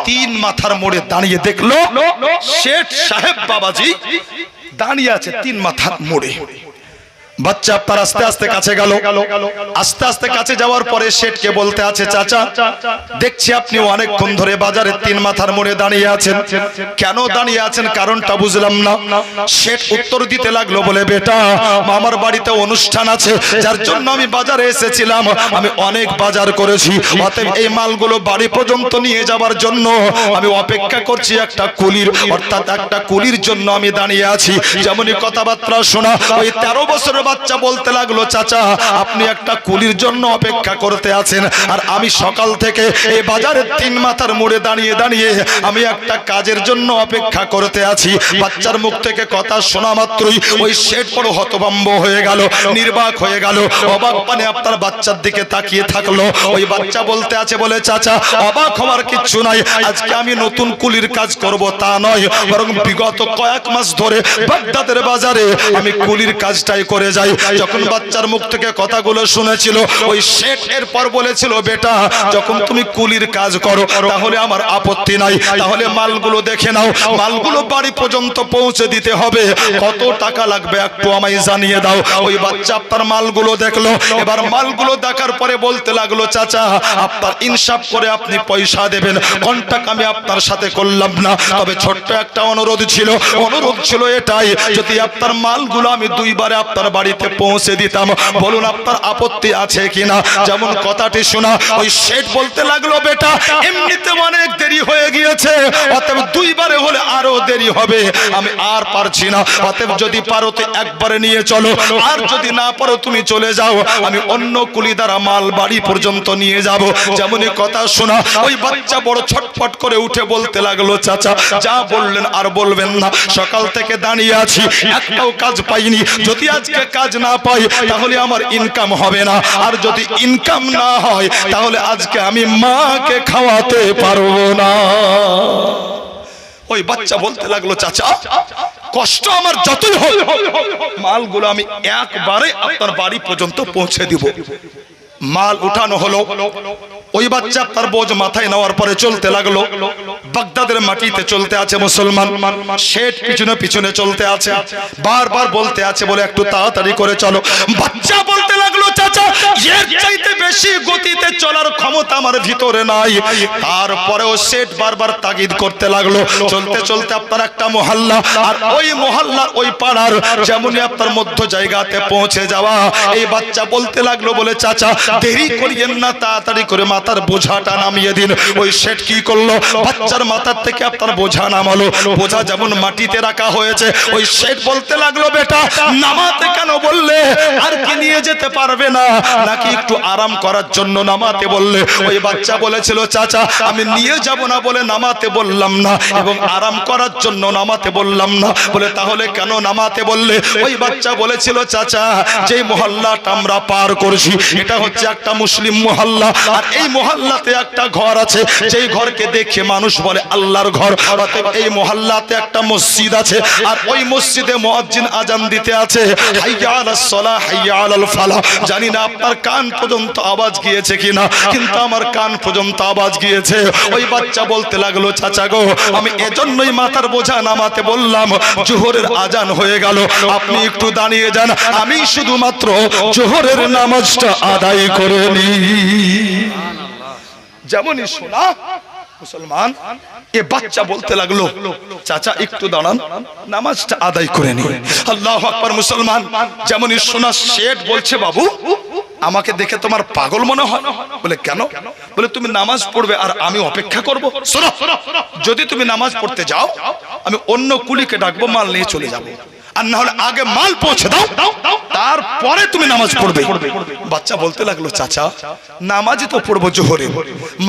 তিন মাথার মোড়ে দাঁড়িয়ে দেখলো শেঠ সাহেব বাবাজি দাঁড়িয়ে আছে তিন মাথার মোড়ে। বাচ্চা আপনার আস্তে আস্তে কাছে গেল। আস্তে আস্তে কাছে যাওয়ার পরে শেঠকে বলতে আছে, চাচা দেখছি আপনি অনেকক্ষণ ধরে বাজারে তিন মাথার মোড়ে দাঁড়িয়ে আছেন, কেন দাঁড়িয়ে আছেন কারণটা বুঝলাম না। শেঠ উত্তর দিতে লাগলো, বলে বেটা আমার বাড়িতে অনুষ্ঠান আছে যার জন্য আমি বাজারে এসেছিলাম, আমি অনেক বাজার করেছি, অতএব এই মালগুলো বাড়ি পর্যন্ত নিয়ে যাবার জন্য আমি অপেক্ষা করছি একটা কুলির, অর্থাৎ একটা কুলির জন্য আমি দাঁড়িয়ে আছি। যেমনই কথাবার্তা শোনা ওই 13 বছরের বাচ্চা বলতে লাগলো, চাচা আপনি একটা কুলির জন্য অপেক্ষা করতে আছেন, আর আমি সকাল থেকে এই বাজারের তিন মাথার মোড়ে দাঁড়িয়ে দাঁড়িয়ে আমি একটা কাজের জন্য অপেক্ষা করতে আছি। বাচ্চার মুখ থেকে কথা শোনা মাত্রই ওই শেঠ বড় হতভম্ব হয়ে গেল, নির্বাক হয়ে গেল, অবাক পানে আপনার বাচ্চার দিকে তাকিয়ে থাকলো। ওই বাচ্চা বলতে আছে, বলে চাচা অবাক হওয়ার কিচ্ছু নাই, আজকে আমি নতুন কুলির কাজ করব তা নয়, বরং বিগত কয়েক মাস ধরে বাগদাদের বাজারে আমি কুলির কাজটাই করে যাই। যখন বাচ্চার মুখ থেকে কথাগুলো শুনেছিল ওই শেঠ এরপর বলেছিল, বেটা যখন তুমি কুলির কাজ করো তাহলে আমার আপত্তি নাই, তাহলে মালগুলো দেখে নাও, মালগুলো বাড়ি পর্যন্ত পৌঁছে দিতে হবে, কত টাকা লাগবে একটু আমায় জানিয়ে দাও। ওই বাচ্চা আপনার মালগুলো দেখলো, এবার মালগুলো দেখার পরে বলতে লাগলো, চাচা আপনার ইনসাফ করে আপনি পয়সা দেবেন, কন্টাক্ট আমি আপনার সাথে করলাম না, তবে ছোট্ট একটা অনুরোধ ছিল এটাই, যদি আপনার মালগুলো আমি দুইবারে আপনার বাড়িতে পৌঁছে দিতাম, বলুন আপনার আপত্তি আছে কিনা। যেমন কথাটি শোনা ওই শেঠ বলতে লাগলো, বেটা এমনিতে অনেক দেরি হয়ে গিয়েছে, অতএব দুইবারে হলে আরো দেরি হবে, আমি আর পারছি না, অতএব যদি পারো তো একবারে নিয়ে চলো, আর যদি না পারো তুমি চলে যাও, আমি অন্য কুলি দ্বারা মাল বাড়ি পর্যন্ত নিয়ে যাব। যেমনই কথা শোনা ওই বাচ্চা বড় ছটফট করে উঠে বলতে লাগলো, চাচা যা বললেন আর বলবেন না, সকাল থেকে দাঁড়িয়ে আছি একটাও কাজ পাইনি, যদি আজকে কাজ না পাই তাহলে আমার ইনকাম হবে না, আর যদি ইনকাম না হয় তাহলে আজকে আমি মাকে খাওয়াতে পারবো না। ওই বাচ্চা বলতে লাগলো, চাচা কষ্ট আমার যতই হোক মালগুলো আমি একবারে আপনার বাড়ি পর্যন্ত পৌঁছে দিব। মাল উঠানো হলো, ওই বাচ্চা তার বোঝ মাথায় নেওয়ার পরে চলতে লাগলো। বাগদাদের মাটিতে চলতে আছে মুসলমান, শেঠ পিছনে পিছনে চলতে আছে, বারবার বলতে আছে, বলে একটু তাড়াতাড়ি করে চলো। বাচ্চা বলতে লাগলো, চাচা এর চাইতে বেশি গতিতে চলার ক্ষমতা আমার ভিতরে নাই। তারপরেও শেঠ বারবার তাগিদ করতে লাগলো। চলতে চলতে আপনার একটা মহল্লা, আর ওই মহল্লার ওই পাড়ার যেমনই আপনার মধ্য জায়গাতে পৌঁছে যাওয়া, এই বাচ্চা বলতে লাগলো, বলে চাচা দেরি করিয়েন না, তাড়াতাড়ি করে মাথার বোঝাটা নামিয়ে দিন। ওই শেঠ কি করলো, বাচ্চার মাথার থেকে আপনার বোঝা নামালো, বোঝা যেমন মাটিতে রাখা হয়েছে, ওই শেঠ বলতে লাগলো, বেটা নামাতে কেন বললে, আর কি নিয়ে যেতে পারবে না, নাকি একটু আরাম করার জন্য নামাতে বললে? ওই বাচ্চা বলেছিল, চাচা আমি নিয়ে যাব না বলে নামাতে বললাম না, এবং আরাম করার জন্য নামাতে বললাম না, বলে তাহলে কেন নামাতে বললে? ওই বাচ্চা বলেছিল, চাচা যেই মহল্লাটা আমরা পার করছি এটা হচ্ছে একটা মুসলিম মহল্লা, আর এই মহল্লাতে একটা ঘর আছে, যেই ঘরকে দেখে মানুষ বলে আল্লাহর ঘর, অতএব এই মহল্লাতে একটা মসজিদ আছে, আর ওই মসজিদে মুয়াজ্জিন আজান দিতে আছে, হাইয়া আলাস সালাহ হাইয়া আলাল ফালাহ। জানি না আপনার কান পর্যন্ত আওয়াজ গিয়েছে কিনা, কিন্তু আমার কান পর্যন্ত আওয়াজ গিয়েছে। ওই বাচ্চা বলতে লাগলো, চাচা গো আমি এজন্যই মাথার বোঝা নামাতে বললাম, জোহরের আজান হয়ে গেল, আপনি একটু দাঁড়িয়ে যান, আমি শুধুমাত্র জোহরের নামাজটা আদায় করে নি। যেমনই শোনা মুসলমান এ বাচ্চা বলতে লাগলো, চাচা একটু দাঁড়ান, নামাজটা আদায় করে নি। আল্লাহু আকবার। মুসলমান যেমনই শোনা শেঠ বলছে, বাবু আমাকে দেখে তোমার পাগল মনে হয়? বলে কেন? বলে তুমি নামাজ পড়বে আর আমি অপেক্ষা করব। শোনো, যদি তুমি নামাজ পড়তে যাও আমি অন্য কুলিকে ডাকবো, মাল নিয়ে চলে যাবো, আর না হলে আগে মাল পৌঁছে দাও, তারপরে তুমি নামাজ পড়বে। বাচ্চা বলতে লাগলো, চাচা নামাজই তো পড়বো জোহরে,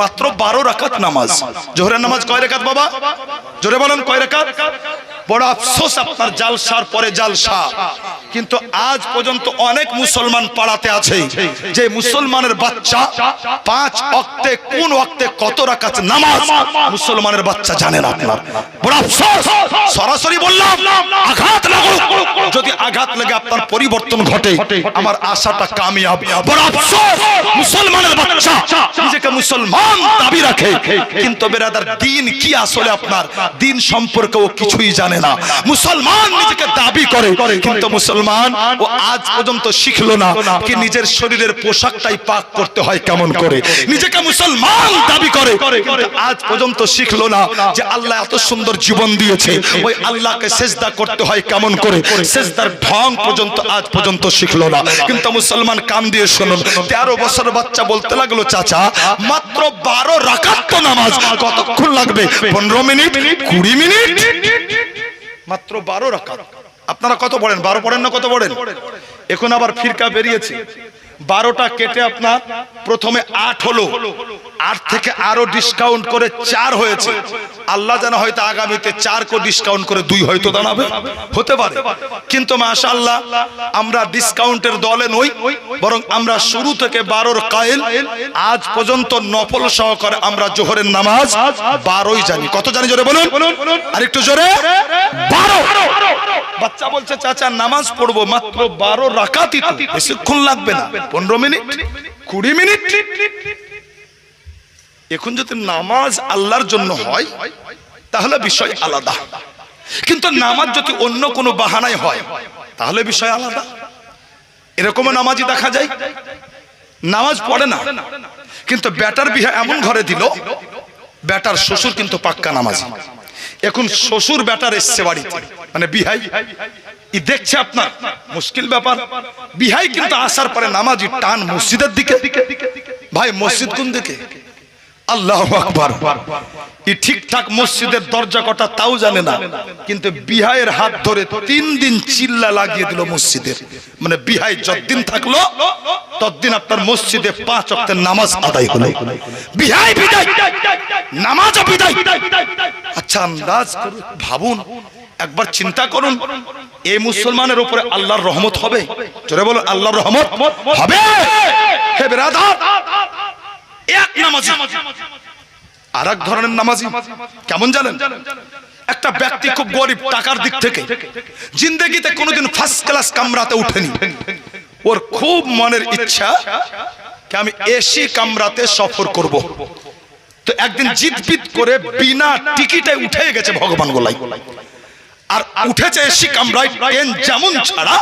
মাত্র 12 রাকাত নামাজ। জোহরের নামাজ কয় রাকাত বাবা? জোরে বলেন কয় রাকাত? বড় আফসোস আপনার জালসার পরে জালসা, কিন্তু আজ পর্যন্ত অনেক মুসলমান পাড়াতে আছে যে মুসলমানের বাচ্চা 5 ওয়াক্তে কোন ওয়াক্তে কত রাকাত নামাজ মুসলমানের বাচ্চা জানে না। আপনার বড় আফসোস। সরাসরি বললাম আঘাত লাগুক, যদি আঘাত লাগে আপনার পরিবর্তন ঘটে, আমার আশাটা কামিয়াব। বড় আফসোস মুসলমানের বাচ্চা নিজেকে মুসলমান দাবি রাখে, কিন্তু বেরাদার দিন কি আসলে আপনার দিন সম্পর্কে ও কিছুই জানে না। মুসলমান নিজেকে দাবি করে, কিন্তু মুসলমান ও আজ পর্যন্ত শিখলো না কি নিজের শরীরের পোশাকটাই পাক করতে হয় কেমন করে। নিজেকে মুসলমান দাবি করে, কিন্তু আজ পর্যন্ত শিখলো না যে আল্লাহ এত সুন্দর জীবন দিয়েছে, ওই আল্লাহকে সেজদা করতে হয় কেমন করে। সেজদার ঢং পর্যন্ত আজ পর্যন্ত শিখলো না। কিন্তু মুসলমান কান দিয়ে শুনুন, 13 বছর বাচ্চা বলতে লাগলো চাচা মাত্র 12 রাকাত তো নামাজ, কতক্ষণ লাগবে? 15 মিনিট, 20 মিনিট, মাত্র 12 রাকাত। আপনারা কত পড়েন? 12 পড়েন না কত পড়েন? এখন আবার ফিরকা বেরিয়েছে, 12টা কেটে আপনার প্রথমে 8 হলো, 8 থেকে আরো ডিসকাউন্ট করে 4 হয়েছে। আল্লাহ জানা হয়তো আগামীতে 4 কো ডিসকাউন্ট করে 2 হয়তো দাঁড়াবে, হতে পারে। কিন্তু মাশাআল্লাহ আমরা ডিসকাউন্টের দলে নই, বরং আমরা শুরু থেকে 12র কায়েল, আজ পর্যন্ত নফল সহকারে আমরা জোহরের নামাজ 12ই জানি। কত জানি জোরে বলুন, আর একটু জোরে। 12। বাচ্চা বলছে চাচা নামাজ পড়বো মাত্র 12 রাকাতই তো, বেশিক্ষণ লাগবে না, 15 মিনিট, 20 মিনিট। এখন যদি নামাজ আল্লাহর জন্য হয় তাহলে বিষয় আলাদা, কিন্তু নামাজ যদি অন্য কোনো বাহানায় হয় তাহলে বিষয় আলাদা। এরকমও নামাজি দেখা যায় নামাজ পড়ে না, কিন্তু বেটার বিয়ে এমন ঘরে দিল, বেটার শ্বশুর কিন্তু পাক্কা নামাজি। এখন শ্বশুর বেটার এসছে বাড়িতে, মানে বিহাই দেখছে আপনার মুশকিল ব্যাপার। বিহাই কিন্তু আসার পরে নামাজি টান মসজিদের দিকে। ভাই মসজিদ কোন দিকে? আল্লাহু আকবার। ঠিকঠাক মসজিদের দরজা কটা তাও জানে না, কিন্তু বিহাইয়ের হাত ধরে 3 দিন চিল্লা লাগিয়ে দিল মসজিদের। মানে বিহাই যতদিন থাকলো ততদিন আপনার মসজিদে 5 ওয়াক্তের নামাজ আদায় হলো। বিহাই বিদায়, নামাজও বিদায়। আচ্ছা আন্দাজ করুন, ভাবুন, একবার চিন্তা করুন, এই মুসলমানের উপরে আল্লাহর রহমত হবে? জোরে বলুন, আল্লাহর রহমত হবে। হে বিরাদার, এক নামাজি আর এক ধরনের নামাজি কেমন জানেন? একটা ব্যক্তি খুব গরিব, টাকার দিক থেকে জিন্দেগিতে কোনোদিন ফার্স্ট ক্লাস কামরাতে উঠেনি। ওর খুব মনের ইচ্ছা আমি এসি কামরাতে সফর করব। তো একদিন জিদবিদ করে বিনা টিকিটে উঠে গেছে ভগবান গোলাই, আর উঠেছে এসি কামরায়। ট্রেন যেমন ছাড়া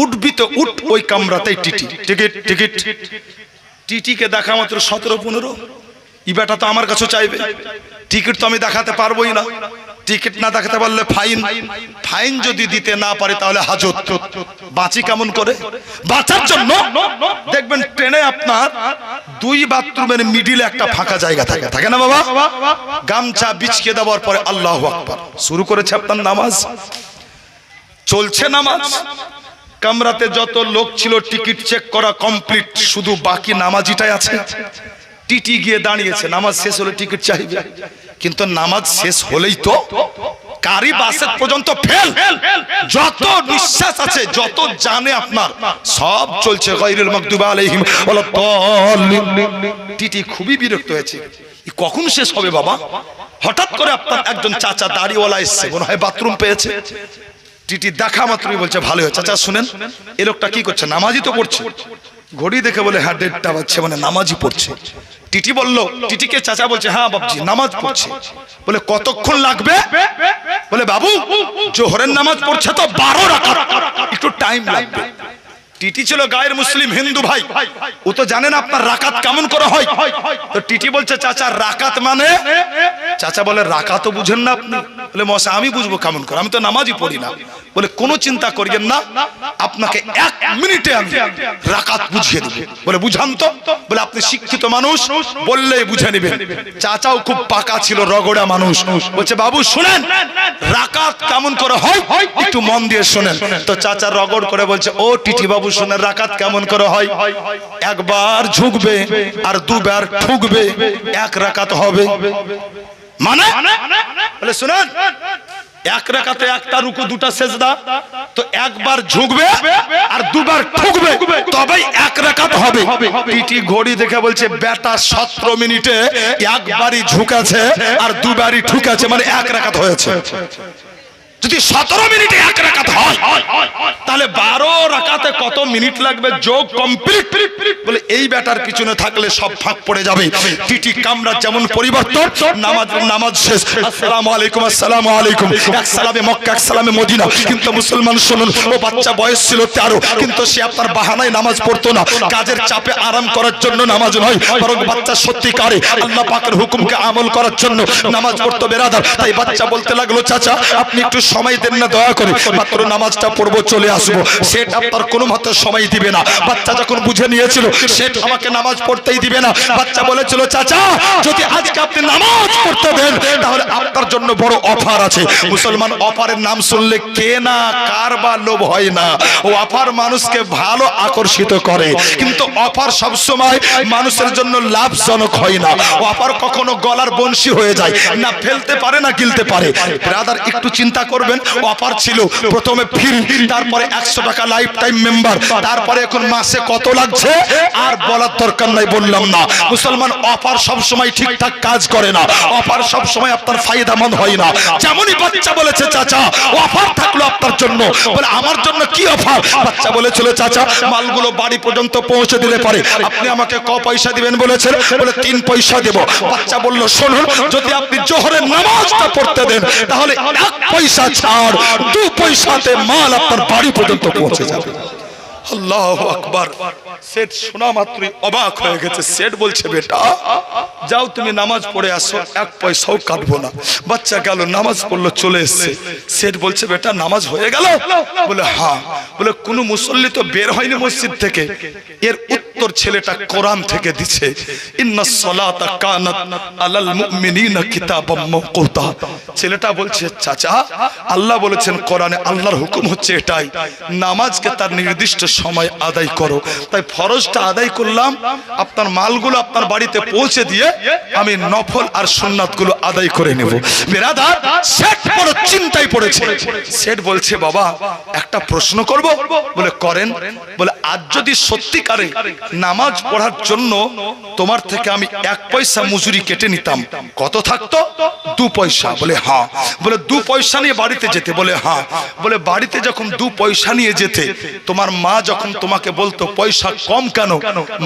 উঠবি তো উঠ ওই কামরাতেই টিকিট টিকিট টিকিট। টিটিকে দেখা মাত্র 17-15। ই বেটা তো আমার কাছে চাইবে, টিকিট তো আমি দেখাতে পারবোই না। টিকিট না দেখাতে পারলে ফাইন, ফাইন যদি দিতে না পারে তাহলে হাজত। বাঁচি কেমন করে? বাঁচার জন্য দেখবেন ট্রেনে আপনার 2 বাথরুমের মিডিলে একটা ফাঁকা জায়গা থাকে, থাকে না বাবা? গামছা বিছিয়ে দেওয়ার পরে আল্লাহু আকবার শুরু করেছে আপনার নামাজ, চলছে নামাজ। কামরাতে যত লোক ছিল টিকিট চেক করা কমপ্লিট, শুধু বাকি নামাজিটাই আছে। টিটি গিয়ে দাঁড়িয়েছে, নামাজ শেষ হলে টিকিট চাইবে, কিন্তু নামাজ শেষ হলেই তো কারি বাসের পর্যন্ত ফেল, যত নিঃশ্বাস আছে, যত জানে আপনার সব চলছে গায়রুল মাগদুবি আলাইহিম ওয়ালাদ-দাল্লিন। টিটি খুবই বিরক্ত হয়েছে, কখন শেষ হবে বাবা? হঠাৎ করে আপনার একজন চাচা দাড়িওয়ালা এসেছে, মনে হয় বাথরুম পেয়েছে। টিটি দেখা মাত্রই বলছে ভালো হয়েছে। চাচা শুনেন, এই লোকটা কি করছে? নামাজই তো পড়ছে। ঘড়ি দেখে বলে হ্যাঁ 1:30 বাজছে, মানে নামাজই পড়ছে। টিটি বলল, টিটিকে চাচা বলছে হ্যাঁ বাবজি নামাজ পড়ছে। বলে কতক্ষণ লাগবে? বলে বাবু জোহরের নামাজ পড়ছে তো 12 রাকাত, একটু টাইম লাগবে। টিটি ছিল গায়ের মুসলিম হিন্দু ভাই, ও তো জানেন আপনার রাকাত কেমন করে হয়। তো টিটি বলছে চাচা রাকাত মানে? চাচা বলে রাকাতও বুঝেন না আপনি? বলে মশা আমি বুঝবো কেমন করে, আমি তো নামাজই পড়ি না। বলে কোনো চিন্তা করিয়েন না, আপনাকে 1 মিনিটে আমি রাকাত বুঝিয়ে দেব। বলে বুঝান তো। বলে আপনি শিক্ষিত মানুষ, বললেই বুঝে নেবেন। চাচাও খুব পাকা ছিল, রগড়া মানুষ। বলছে বাবু শুনেন রাকাত কেমন করে হয়, একটু মন দিয়ে শুনেন। তো চাচা রগড় করে বলছে ও টিটি বাবু শুনেন রাকাত কেমন করে হয়। একবার ঝুঁকবে আর 2 বার ঠুকবে, 1 রাকাত হবে। মানে? বলে শুনেন এক রাকাতে একটা রুকু দুটা সেজদা, তো একবার ঝুঁকবে আর দুবার ঠুকবে, তবেই এক রাকাত হবে। পিটি ঘড়ি দেখে বলছে বেটা 17 মিনিটে একবারই ঝুঁকেছে আর দুবারই ঠুকেছে, মানে এক রাকাত হয়েছে। যদি 17 মিনিটে এক রাকাত হয় তাহলে 12 রাকাতে কত মিনিট লাগবে? যোগ কমপ্লিট। বলে এই ব্যাটার পিছনে থাকলে সব ফাঁক পড়ে যাবে। টিটি কামরা যেমন পরিবর্তন, নামাজ শেষ, আসসালামু আলাইকুম, আসসালামু আলাইকুম, এক সালামে মক্কা, এক সালামে মদিনা। কিন্তু মুসলমান শুনুন, ও বাচ্চা বয়স ছিল 13, কিন্তু সে আপনার বাহানায় নামাজ পড়তো না, কাজের চাপে আরাম করার জন্য নামাজ নয়, বরং বাচ্চা সত্যিকারে আল্লাহ পাকের হুকুমকে আমল করার জন্য নামাজ পড়তো বেরাদার। তাই বাচ্চা বলতে লাগলো, চাচা আপনি একটু সময় দেন না দয়া করে, মাত্র নামাজটা পড়বো চলে আসবো। সেট আপনার কোনো মতে সময় দিবে না। বাচ্চা যখন বুঝে নিয়েছিল সেট আমাকে নামাজ পড়তেই দিবে না, বাচ্চা বলেছিল, চাচা যদি আজকে আপনি নামাজ পড়তে দেন তাহলে আপনার জন্য বড় অফার আছে। মুসলমান অফারের নাম শুনলে কে না কার বা লোভ হয় না। ও অফার মানুষকে ভালো আকর্ষিত করে, কিন্তু অফার সবসময় মানুষের জন্য লাভজনক হয় না। অফার কখনো গলার বংশী হয়ে যায়, না ফেলতে পারে না গিলতে পারে। ব্রাদার একটু চিন্তা করবেন, অফার ছিল প্রথমে ফ্রি, তারপরে 100 টাকা লাইফ টাইম মেম্বার, তারপরে এখন মাসে কত লাগছে আর বলার দরকার নাই, বললাম না। মুসলমান অফার সব সময় ঠিকঠাক কাজ করে না, অফার সব সময় আপনার ফায়দামন্দ হয় না। যেমনই বাচ্চা বলেছে, চাচা অফার থাকলো আপনার জন্য, বলে আমার জন্য কি অফার? বাচ্চা বলেছিল, চাচা মালগুলো বাড়ি পর্যন্ত পৌঁছে দিলে পারে আপনি আমাকে ক পয়সা দিবেন বলেছেন? বলে 3 পয়সা দেব। বাচ্চা বলল, শুনুন যদি আপনি জোহরের নামাজটা পড়তে দেন তাহলে 1 পয়সা ছাড় 2 পয়সাতে মাল আপনার বাড়ি পর্যন্ত পৌঁছে যাবে। আল্লাহু আকবার। সেট শোনা মাত্রই অবাক হয়ে গেছে। সেট বলছে, বেটা যাও তুমি নামাজ পড়ে আসো, 1 পয়সাও কাটবো না। বাচ্চা গেল, নামাজ পড়লো, চলে এসছে। সেট বলছে, বেটা নামাজ হয়ে গেল? বলে হ্যাঁ। বলে কোন মুসল্লি তো বের হয়নি মসজিদ থেকে। এর উত্তর ছেলেটা কোরআন থেকে দিচ্ছে, ইন্নাস সালাতা কানাত আলাল মুমিনিনা কিতাবাম মাওকুতা। ছেলেটা বলছে, চাচা আল্লাহ বলেছেন কোরআনে, আল্লাহর হুকুম হচ্ছে এটাই, নামাজকে তার নির্দিষ্ট সময় আদায় করো। তাই ফরজটা আদায় করলাম, আপনার মালগুলো আপনার বাড়িতে পৌঁছে দিয়ে আমি নফল আর সুন্নাতগুলো আদায় করে নেব। বেরাদার সেট বড় চিন্তায় পড়েছে। সেট বলছে, বাবা একটা প্রশ্ন করব? বলে করেন। বলে আজ যদি সত্যিকারে নামাজ পড়ার জন্য তোমার থেকে আমি 1 পয়সা মজুরি কেটে নিতাম, কত থাকতো? 2 পয়সা। বলে হ্যাঁ। বলে 2 পয়সা নিয়ে বাড়িতে যেতে? বলে হ্যাঁ। বলে বাড়িতে যখন 2 পয়সা নিয়ে যেতে, তোমার মা যখন তোমাকে বলতো পয়সা কম কেন,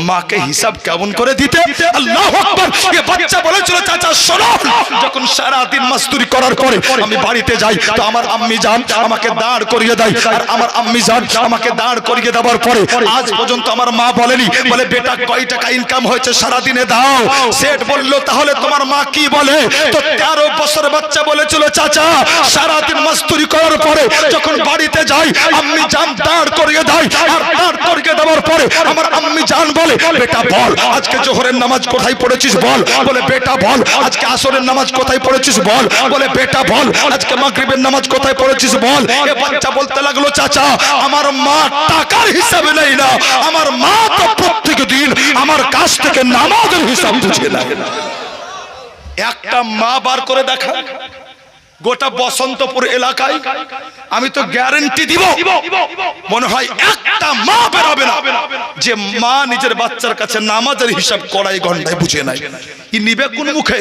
মাকে হিসাব কেমন করে দিতে? আল্লাহু আকবার। এই বাচ্চা বলেছিল, চাচা শোনো, যখন সারা দিন মাস্তুরি করার পরে আমি বাড়িতে যাই তো আমার আম্মি জান আমাকে দাঁড় করিয়ে দেয়, আর আমার আম্মি জান আমাকে দাঁড় করিয়ে দেওয়ার পরে আজ পর্যন্ত আমার মা বলেনি, বলে বেটা কয় টাকা ইনকাম হয়েছে সারা দিনে দাও। সেট বলল, তাহলে তোমার মা কি বলে? তো 13 বছর বাচ্চা বলেছিল, চাচা সারা দিন মাস্তুরি করার পরে যখন বাড়িতে যাই আম্মি জান দাঁড় করিয়ে দেয়, আর দাঁড় করিয়ে দেওয়ার পরে আমার আম্মি জান বলে, বেটা বল আজকে জোহরের নামাজ কোথায় পড়েছিস বল? বলে বেটা বল আজকে আসরের নামাজ কোথায় পড়েছিস বল? বলে বেটা বল আজকে মাগরিবের নামাজ কোথায় পড়েছিস বল? এ বাচ্চা বলতে লাগলো, চাচা আমার মা টাকার হিসাবে নেই না, আমার মা তো প্রত্যেক দিন আমার কাছ থেকে নামাজের হিসাব বুঝে নেয়। একটা মা বার করে দেখা গোটা বসন্তপুর এলাকায় আমি তো গ্যারান্টি দিব, মনে হয় একটা মা বেরোবে না যে মা নিজের বাচ্চার কাছে নামাজের হিসাব কড়াই ঘন্টায় বুঝে নাই। ই নিবে কোন মুখে?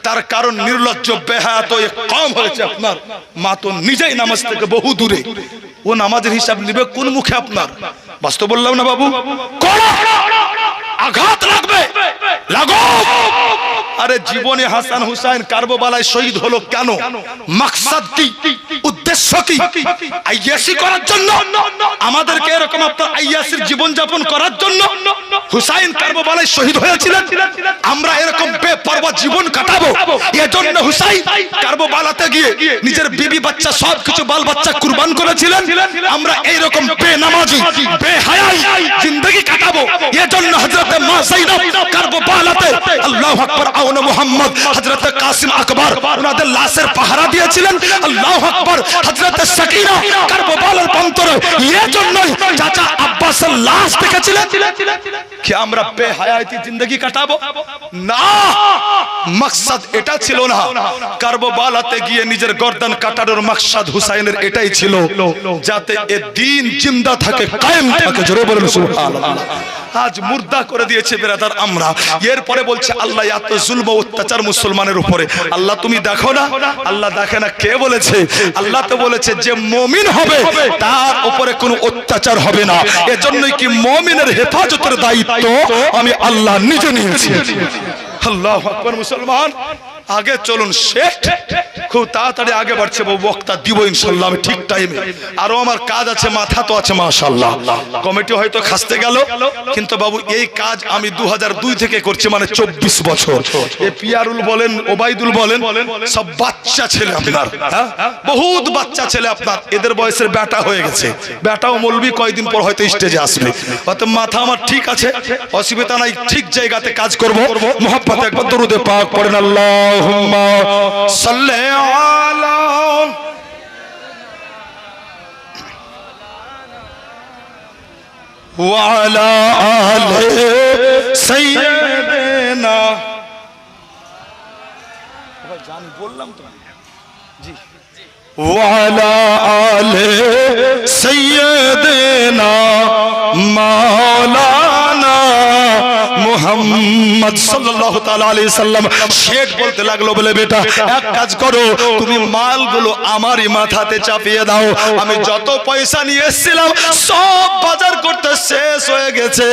তার কারণ নির্লজ্জ বেহায়া তো কম হয়েছে আপনার মা তো নিজেই নামাজ থেকে বহু দূরে, ও নামাজের হিসাব নিবে কোন মুখে আপনার? বাস্তব বললাম না বাবু, আঘাত লাগবে, লাগো। আরে জীবনে হাসান হুসাইন কারবালায় শহীদ হলো কেন? মাকসাদ কি, উদ্দেশ্য কি? আইয়াসি করার জন্য? আমাদেরকে এরকম আপনার আইয়াসির জীবন যাপন করার জন্য হুসাইন কারবালায় শহীদ হয়েছিলেন? আমরা এরকম বেপরোয়া জীবন কাটাবো এজন্য হুসাইন কারবালাতে গিয়ে নিজের বিবি বাচ্চা সবকিছু বাল বাচ্চা কুরবান করেছিলেন? আমরা এইরকম বেনামাজি বেহায়াই জিন্দেগি কাটাবো এজন্য হযরত মা যায়েনব কারবালাতে আল্লাহু আকবার আউন মুহাম্মদ হযরত কাসিম আকবর ওনাদের লাশের পাহারা দিয়েছিলেন। আল্লাহু আকবার। হযরত সাকিনা কারবালার প্রান্তরে এর জন্যই চাচা আব্বাসের লাশ দেখেছিলেন কি আমরা বেহায়াতি জিন্দেগি কাটাবো না। মাকসাদ এটা ছিল না। কারবালাতে গিয়ে নিজের গর্দান কাটানোর মাকসাদ হুসাইনের এটাই ছিল যাতে এ দ্বীন জিন্দা থাকে, কায়েম থাকে। জোরে বলুন সুবহানাল্লাহ। আজ মুর্দা করে দিয়েছে বেরাদার আমরা। এরপরে বলছে আল্লাহ এত জুলম ও অত্যাচার মুসলমানের উপরে। আল্লাহ তুমি দেখো না? আল্লাহ দেখে না। কে বলেছে? আল্লাহ তো বলেছে যে মুমিন হবে তার উপরে কোনো অত্যাচার হবে না। এজন্যই কি মুমিনের হেফাজতের দায়িত্ব আমি আল্লাহ নিজে নিয়েছি। আল্লাহু আকবার। মুসলমান আগে চলুন, শেখ খুব তাড়াতাড়ি আগে বাড়ছে। বক্তা দিব ইনশাআল্লাহ আমি ঠিক টাইমে। আরো আমার কাজ আছে, মাথা তো আছে মাশাআল্লাহ। কমিটি হয়তো খাসতে গেল, কিন্তু বাবু এই কাজ আমি 2002 থেকে করছি, মানে 24 বছর। এই পিয়ারুল বলেন, ওবাইদুল বলেন, সব বাচ্চা ছেলে আপনার, বহুত বাচ্চা ছেলে আপনার। এদের বয়সের বেটা হয়ে গেছে। বেটাও মৌলবি, কয়েকদিন পর হয়তো স্টেজে আসবে। অতএব মাথা আমার ঠিক আছে, অসুবিধা নাই, ঠিক জায়গাতে কাজ করব। মুহাব্বত একবার দরুদে পাক পড়েন। আল্লাহুম্মা সাল্লি আলা ওয়া আলা আলি সাইয়্যিদিনা। জান বললাম তো জি। ওয়া আলা আলি সাইয়্যিদিনা মাওলানা মুহাম্মদ সাল্লাল্লাহু তাআলা আলাইহি সাল্লাম। শেখ বলতে লাগলো, বলে বেটা এক কাজ করো, তুমি মালগুলো আমারই মাথাতে চাপিয়ে দাও। আমি যত পয়সা নিয়ে এসেছিলাম সব বাজার করতে শেষ হয়ে গেছে।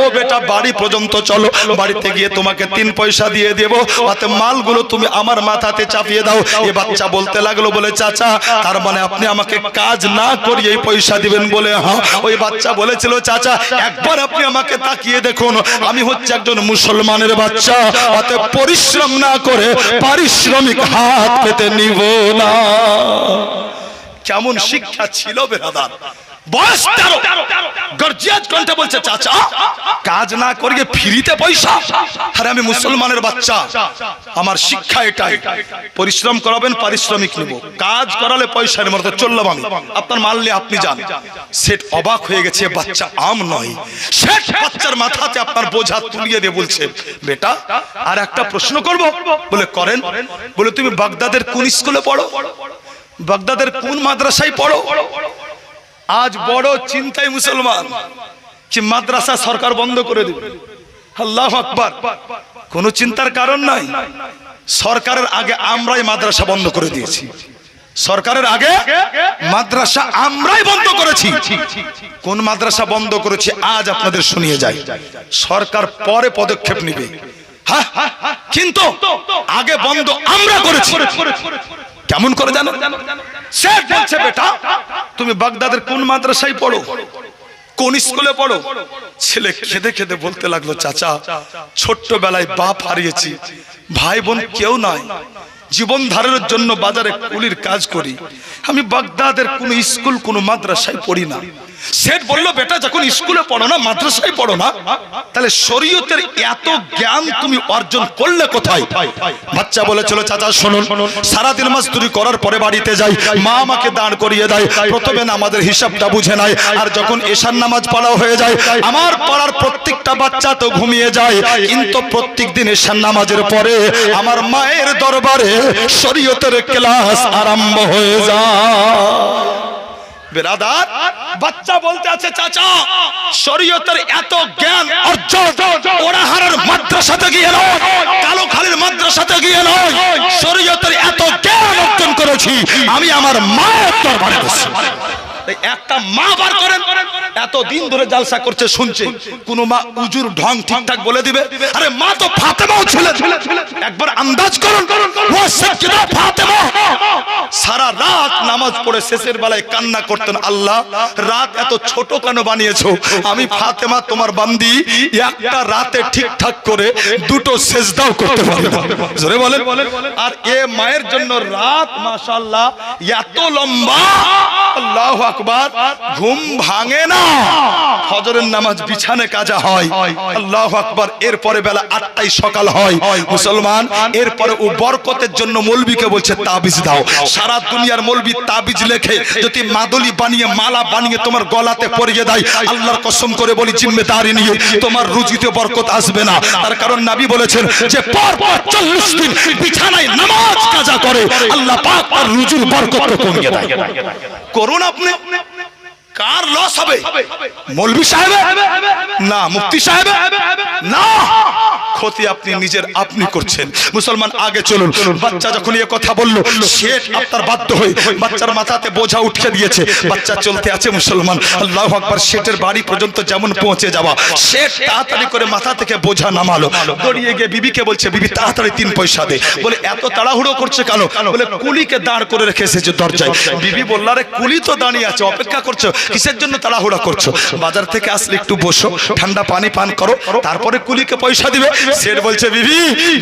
ও বেটা বাড়ি পর্যন্ত চলো, বাড়িতে গিয়ে তোমাকে 3 পয়সা দিয়ে দেব, তাতে মালগুলো তুমি আমার মাথাতে চাপিয়ে দাও। এ বাচ্চা বলতে লাগলো, বলে চাচা তার মানে আপনি আমাকে কাজ না করিয়ে এই পয়সা দিবেন? বলে হ্যাঁ। ওই বাচ্চা বলেছিল, চাচা একবার আপনি আমাকে তাকিয়ে দেখুন, আমি হচ্ছে একজন মুসলমানের বাচ্চা, অতএব পরিশ্রম না করে পারিশ্রমিক হাত পেতে নিব না। কেমন শিক্ষা ছিল বেরাদার। বয়স 13, গর্জিয়াত কণ্ঠে বলছে, চাচা কাজ না করিয়ে ফ্রিতে পয়সা? আরে আমি মুসলমানের বাচ্চা, আমার শিক্ষা এটাই, পরিশ্রম করাবেন পারিশ্রমিক নেব, কাজ করালে পয়সার মতো চললাম আমি, আপনার মাল নিয়ে আপনি যান। সেট অবাক হয়ে গেছে, বাচ্চা আম নয়। সেট বাচ্চার মাথাতে আপনার বোঝা তুলিয়ে দিয়ে বলছে, বেটা আর একটা প্রশ্ন করব? বলে করেন। বলে তুমি বাগদাদের কোন স্কুলে পড়ো? বাগদাদের কোন মাদ্রাসায় পড়ো? আজ বড় চিন্তায় মুসলমান যে মাদ্রাসা সরকার বন্ধ করে দিবে। আল্লাহু আকবার। কোনো চিন্তার কারণ নাই। সরকারের আগে আমরাই মাদ্রাসা বন্ধ করে দিয়েছি। সরকারের আগে মাদ্রাসা আমরাই বন্ধ করেছি। কোন মাদ্রাসা বন্ধ করেছি আজ আপনাদের শুনিয়ে যাই। সরকার পরে পদক্ষেপ নেবে, হ্যাঁ, কিন্তু আগে বন্ধ আমরা করেছি। কেমন করে জানো? শেখ বলছে, বেটা তুমি বাগদাদের কোন মাদ্রাসায় পড়ো, কোন স্কুলে পড়ো? ছেলে খেদে খেদে বলতে লাগলো, চাচা ছোট্টবেলায় বাপ হারিয়েছি, ভাই বোন কেউ নাই, জীবন ধারণের জন্য বাজারে কুলির কাজ করি, আমি বাগদাদের কোন স্কুল কোন মাদ্রাসায় পড়ি না। সেট বলল, বেটা যখন স্কুলে পড়ো না, মাদ্রাসায় পড়ো না, তাহলে শরীয়তের এত জ্ঞান তুমি অর্জন করলে কোথায়? বাচ্চা বলেছিল, চাচা শুনুন, সারাদিন মাস্তুরি করার পরে বাড়িতে যাই, মা আমাকে দাঁড় করিয়ে দেয়, প্রথমে আমাদের হিসাবটা বুঝে নেয়, আর যখন এশার নামাজ পড়া হয়ে যায়, আমার পাড়ার প্রত্যেকটা বাচ্চা তো ঘুমিয়ে যায়, কিন্তু প্রত্যেক দিন এশার নামাজের পরে আমার মায়ের দরবারে শরীয়তের ক্লাস আরম্ভ হয়ে যায়। বেরাদার, বাচ্চা বলতে আছে, চাচা শরীয়তের এত জ্ঞান অর্জন ওরাহারের মাদ্রাসাতে গিয়ে নয়, কালোখালীর মাদ্রাসাতে গিয়ে নয়, শরীয়তের এত জ্ঞান অর্জন করেছি আমি আমার মায়ের দরবারে বসে। একটা মা বার করেন, এত দিন ধরে জালসা করছে, শুনছে, কোন মা উজুর ঢং ঠিকঠাক বলে দিবে? আরে মা তো ফাতেমাও ছিল, একবার আন্দাজ করুন, ও সাইয়্যিদা ফাতেমা সারা রাত নামাজ পড়ে শেষের বেলায় কান্না করতেন, আল্লাহ রাত এত ছোট কেন বানিয়েছো? আমি ফাতেমা তোমার বান্দি একটা রাতে ঠিকঠাক করে দুটো সেজদাও করতে পারি না। জোরে বলেন। আর এ মায়ের জন্য রাত মাশাআল্লাহ এত লম্বা, আল্লাহু আকবার, ঘুম ভাঙে না। ফজরের নামাজ বিছানে কাজা হয়, আল্লাহু আকবার। এরপরে বেলা 8টায় সকাল হয় মুসলমান। এরপরে ও বরকতের জন্য মৌলবীকে বলছে তাবিজ দাও। সারা দুনিয়ার মৌলবী তাবিজ লেখে যদি মাদুলি বানিয়ে মালা বানিয়ে তোমার গলাতে পরিয়ে দেয়, আল্লাহর কসম করে বলি জিম্মেদারি নিয়ে তোমার রুজিতে বরকত আসবে না। তার কারণ নবী বলেছেন যে পরপর 40 দিন বিছানায় নামাজ কাজা করে আল্লাহ পাক তার রুজির বরকত কমিয়ে দেয়। করুন আপনি, কার লস হবে? মৌলভী সাহেব না, মুফতি সাহেব না, ক্ষতি আপনি নিজের আপনি করছেন। মুসলমান আগে চলুন। বাচ্চা যখন এই কথা বলল, শেঠ আপনার বাধ্য হয়ে বাচ্চার মাথাতে বোঝা উঠিয়ে দিয়েছে। বাচ্চা চলতে আছে মুসলমান, আল্লাহু আকবার। শেঠের বাড়ি পর্যন্ত যেমন পৌঁছে যাওয়া, শেঠ তাড়াতাড়ি করে মাথা থেকে বোঝা নামালো, দৌড়িয়ে গিয়ে বিবিকে বলছে, বিবি তাড়াতাড়ি 3 পয়সা দে। বলে এত তাড়াহুড়ো করছে কেন? বলে কুলিকে দাঁড় করে রেখে এসেছে দরজায়। বিবি বলল, আরে কুলি তো দাঁড়িয়ে আছে, অপেক্ষা করছো, কিসের জন্য তাড়াহুড়া করছো? বাজার থেকে আসলে একটু বসো, ঠান্ডা পানি পান করো, তারপরে কুলিকে পয়সা দিবে। শেঠ বলছে, বিবি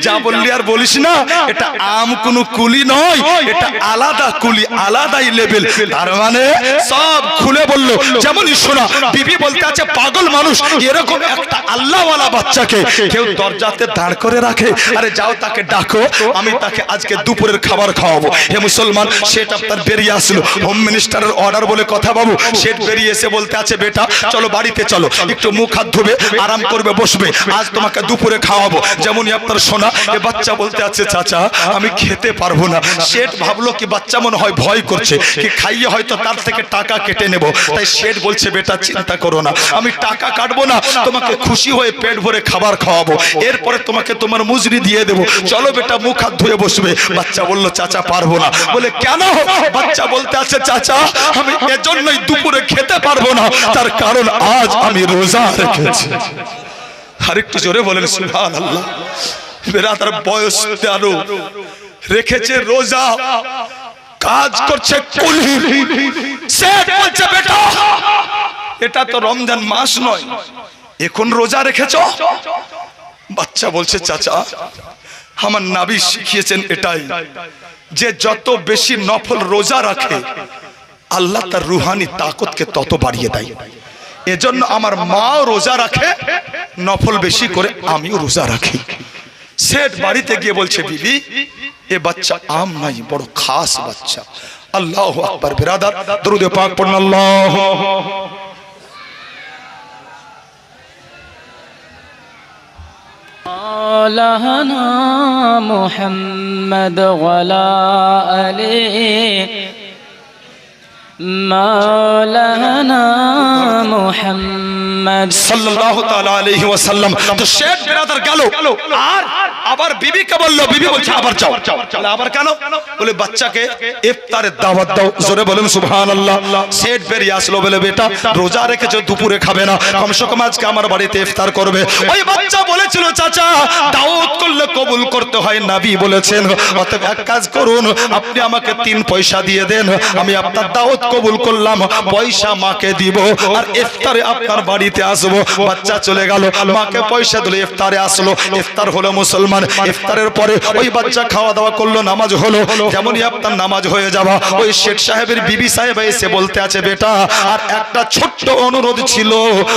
যা বললি আর বলিস না, এটা আম কোনো কুলি নয়, এটা আলাদা কুলি, আলাদাই লেভেল। তার মানে সব খুলে বলল। যেমনই শোনা, বিবি বলতে আছে, পাগল মানুষ এরকম একটা আল্লাহওয়ালা বাচ্চাকে কেউ দরজাতে দাঁড় করে রাখে? আরে যাও তাকে ডাকো, আমি তাকে আজকে দুপুরের খাবার খাওয়াবো। হে মুসলমান, শেঠ আপনার বেরিয়ে আসলো, হোম মিনিস্টারের অর্ডার বলে কথা বাবু। শেঠ বেরিয়ে এসে বলতে আছে, বেটা চলো বাড়িতে চলো, একটু মুখ হাত ধুবে, আরাম করবে, বসবে, আজ তোমাকে দুপুরে খাওয়াবো। যেমনই আপনার শোনা, এ বাচ্চা বলতে আছে, চাচা আমি খেতে পারবো না। শেঠ ভাবলো কি বাচ্চা মনে হয় ভয় করছে, কি খাইয়ে হয়তো তার থেকে টাকা কেটে নেব। তাই শেঠ বলছে, বেটা চিন্তা করো না, আমি টাকা কাটবো না, তোমাকে খুশি হয়ে পেট ভরে খাবার খাওয়াবো, এরপরে তোমাকে তোমার মুজরি দিয়ে দেবো। চলো বেটা মুখ হাত ধুয়ে বসবে। বাচ্চা বললো, চাচা পারবো না। বলে কেন? বাচ্চা বলতে আছে, চাচা আমি এজন্যই দুপুরে খেতে পারবো না, তার কারণ আজ আমি রোজা রেখেছি। আরেকটু জোরে বলেন সুবহানাল্লাহ। বেরাদার বয়স 13, রেখেছে রোজা, কাজ করছে কুলি। শেঠ বলছে, বেটা এটা তো রমজান মাস নয়, এখন রোজা রেখেছো? বাচ্চা বলছে, চাচা আমার নবী শিখিয়েছেন এটাই, যে যত বেশি নফল রোজা রাখে আল্লাহ তার রুহানি তাকতকে তত বাড়িয়ে দেয়। এজন্য আমার মাও রোজা রাখে, নফল বেশি করে আমিও রোজা রাখি। শেঠ বাড়িতে গিয়ে বলছে, বিবি এ বাচ্চা আম নাই, বড় খাস বাচ্চা। আল্লাহু আকবার। বিরাদার দরুদ পাক পড়ুন। আল্লাহু আলানা মুহাম্মদ ওয়ালা আলি মাওলানা মুহাম্মদ সাল্লাল্লাহু তাআলা আলাইহি ওয়াসাল্লাম। তো শেঠ বিরাদার গেল, আর আবার বিবিকে বলল, বিবি বলছে আবার যাও। বলে আবার কেন? বলে বাচ্চাকে ইফতারের দাওয়াত দাও। জোরে বলেন সুবহানাল্লাহ। শেঠ বেরিয়ে আসলো, বলে বেটা রোজা রেখেছো, দুপুরে খাবে না, কমসে কম আজকে আমার বাড়িতে ইফতার করবে। ওই বাচ্চা বলেছিল, চাচা দাওয়াত করলে কবুল করতে হয়, নবী বলেছেন, অতএব এক কাজ করুন, আপনি আমাকে 3 পয়সা দিয়ে দেন, আমি আপনার দাওয়াত কবুল করলাম, পয়সা মাকে দিব, আর ইফতারে আপনার বাড়িতে আসবো। বাচ্চা চলে গেল, মাকে পয়সা দিল, ইফতারে আসলো। ইফতার হলো মুসলমান। ইফতারের পরে ওই বাচ্চা খাওয়া দাওয়া করলো, নামাজ হলো। যেমনই আপনার নামাজ হয়ে যাওয়া, ওই শেখ সাহেবের বিবি সাহেব এসে বলতে আছে, বেটা আর একটা ছোট্ট অনুরোধ ছিল।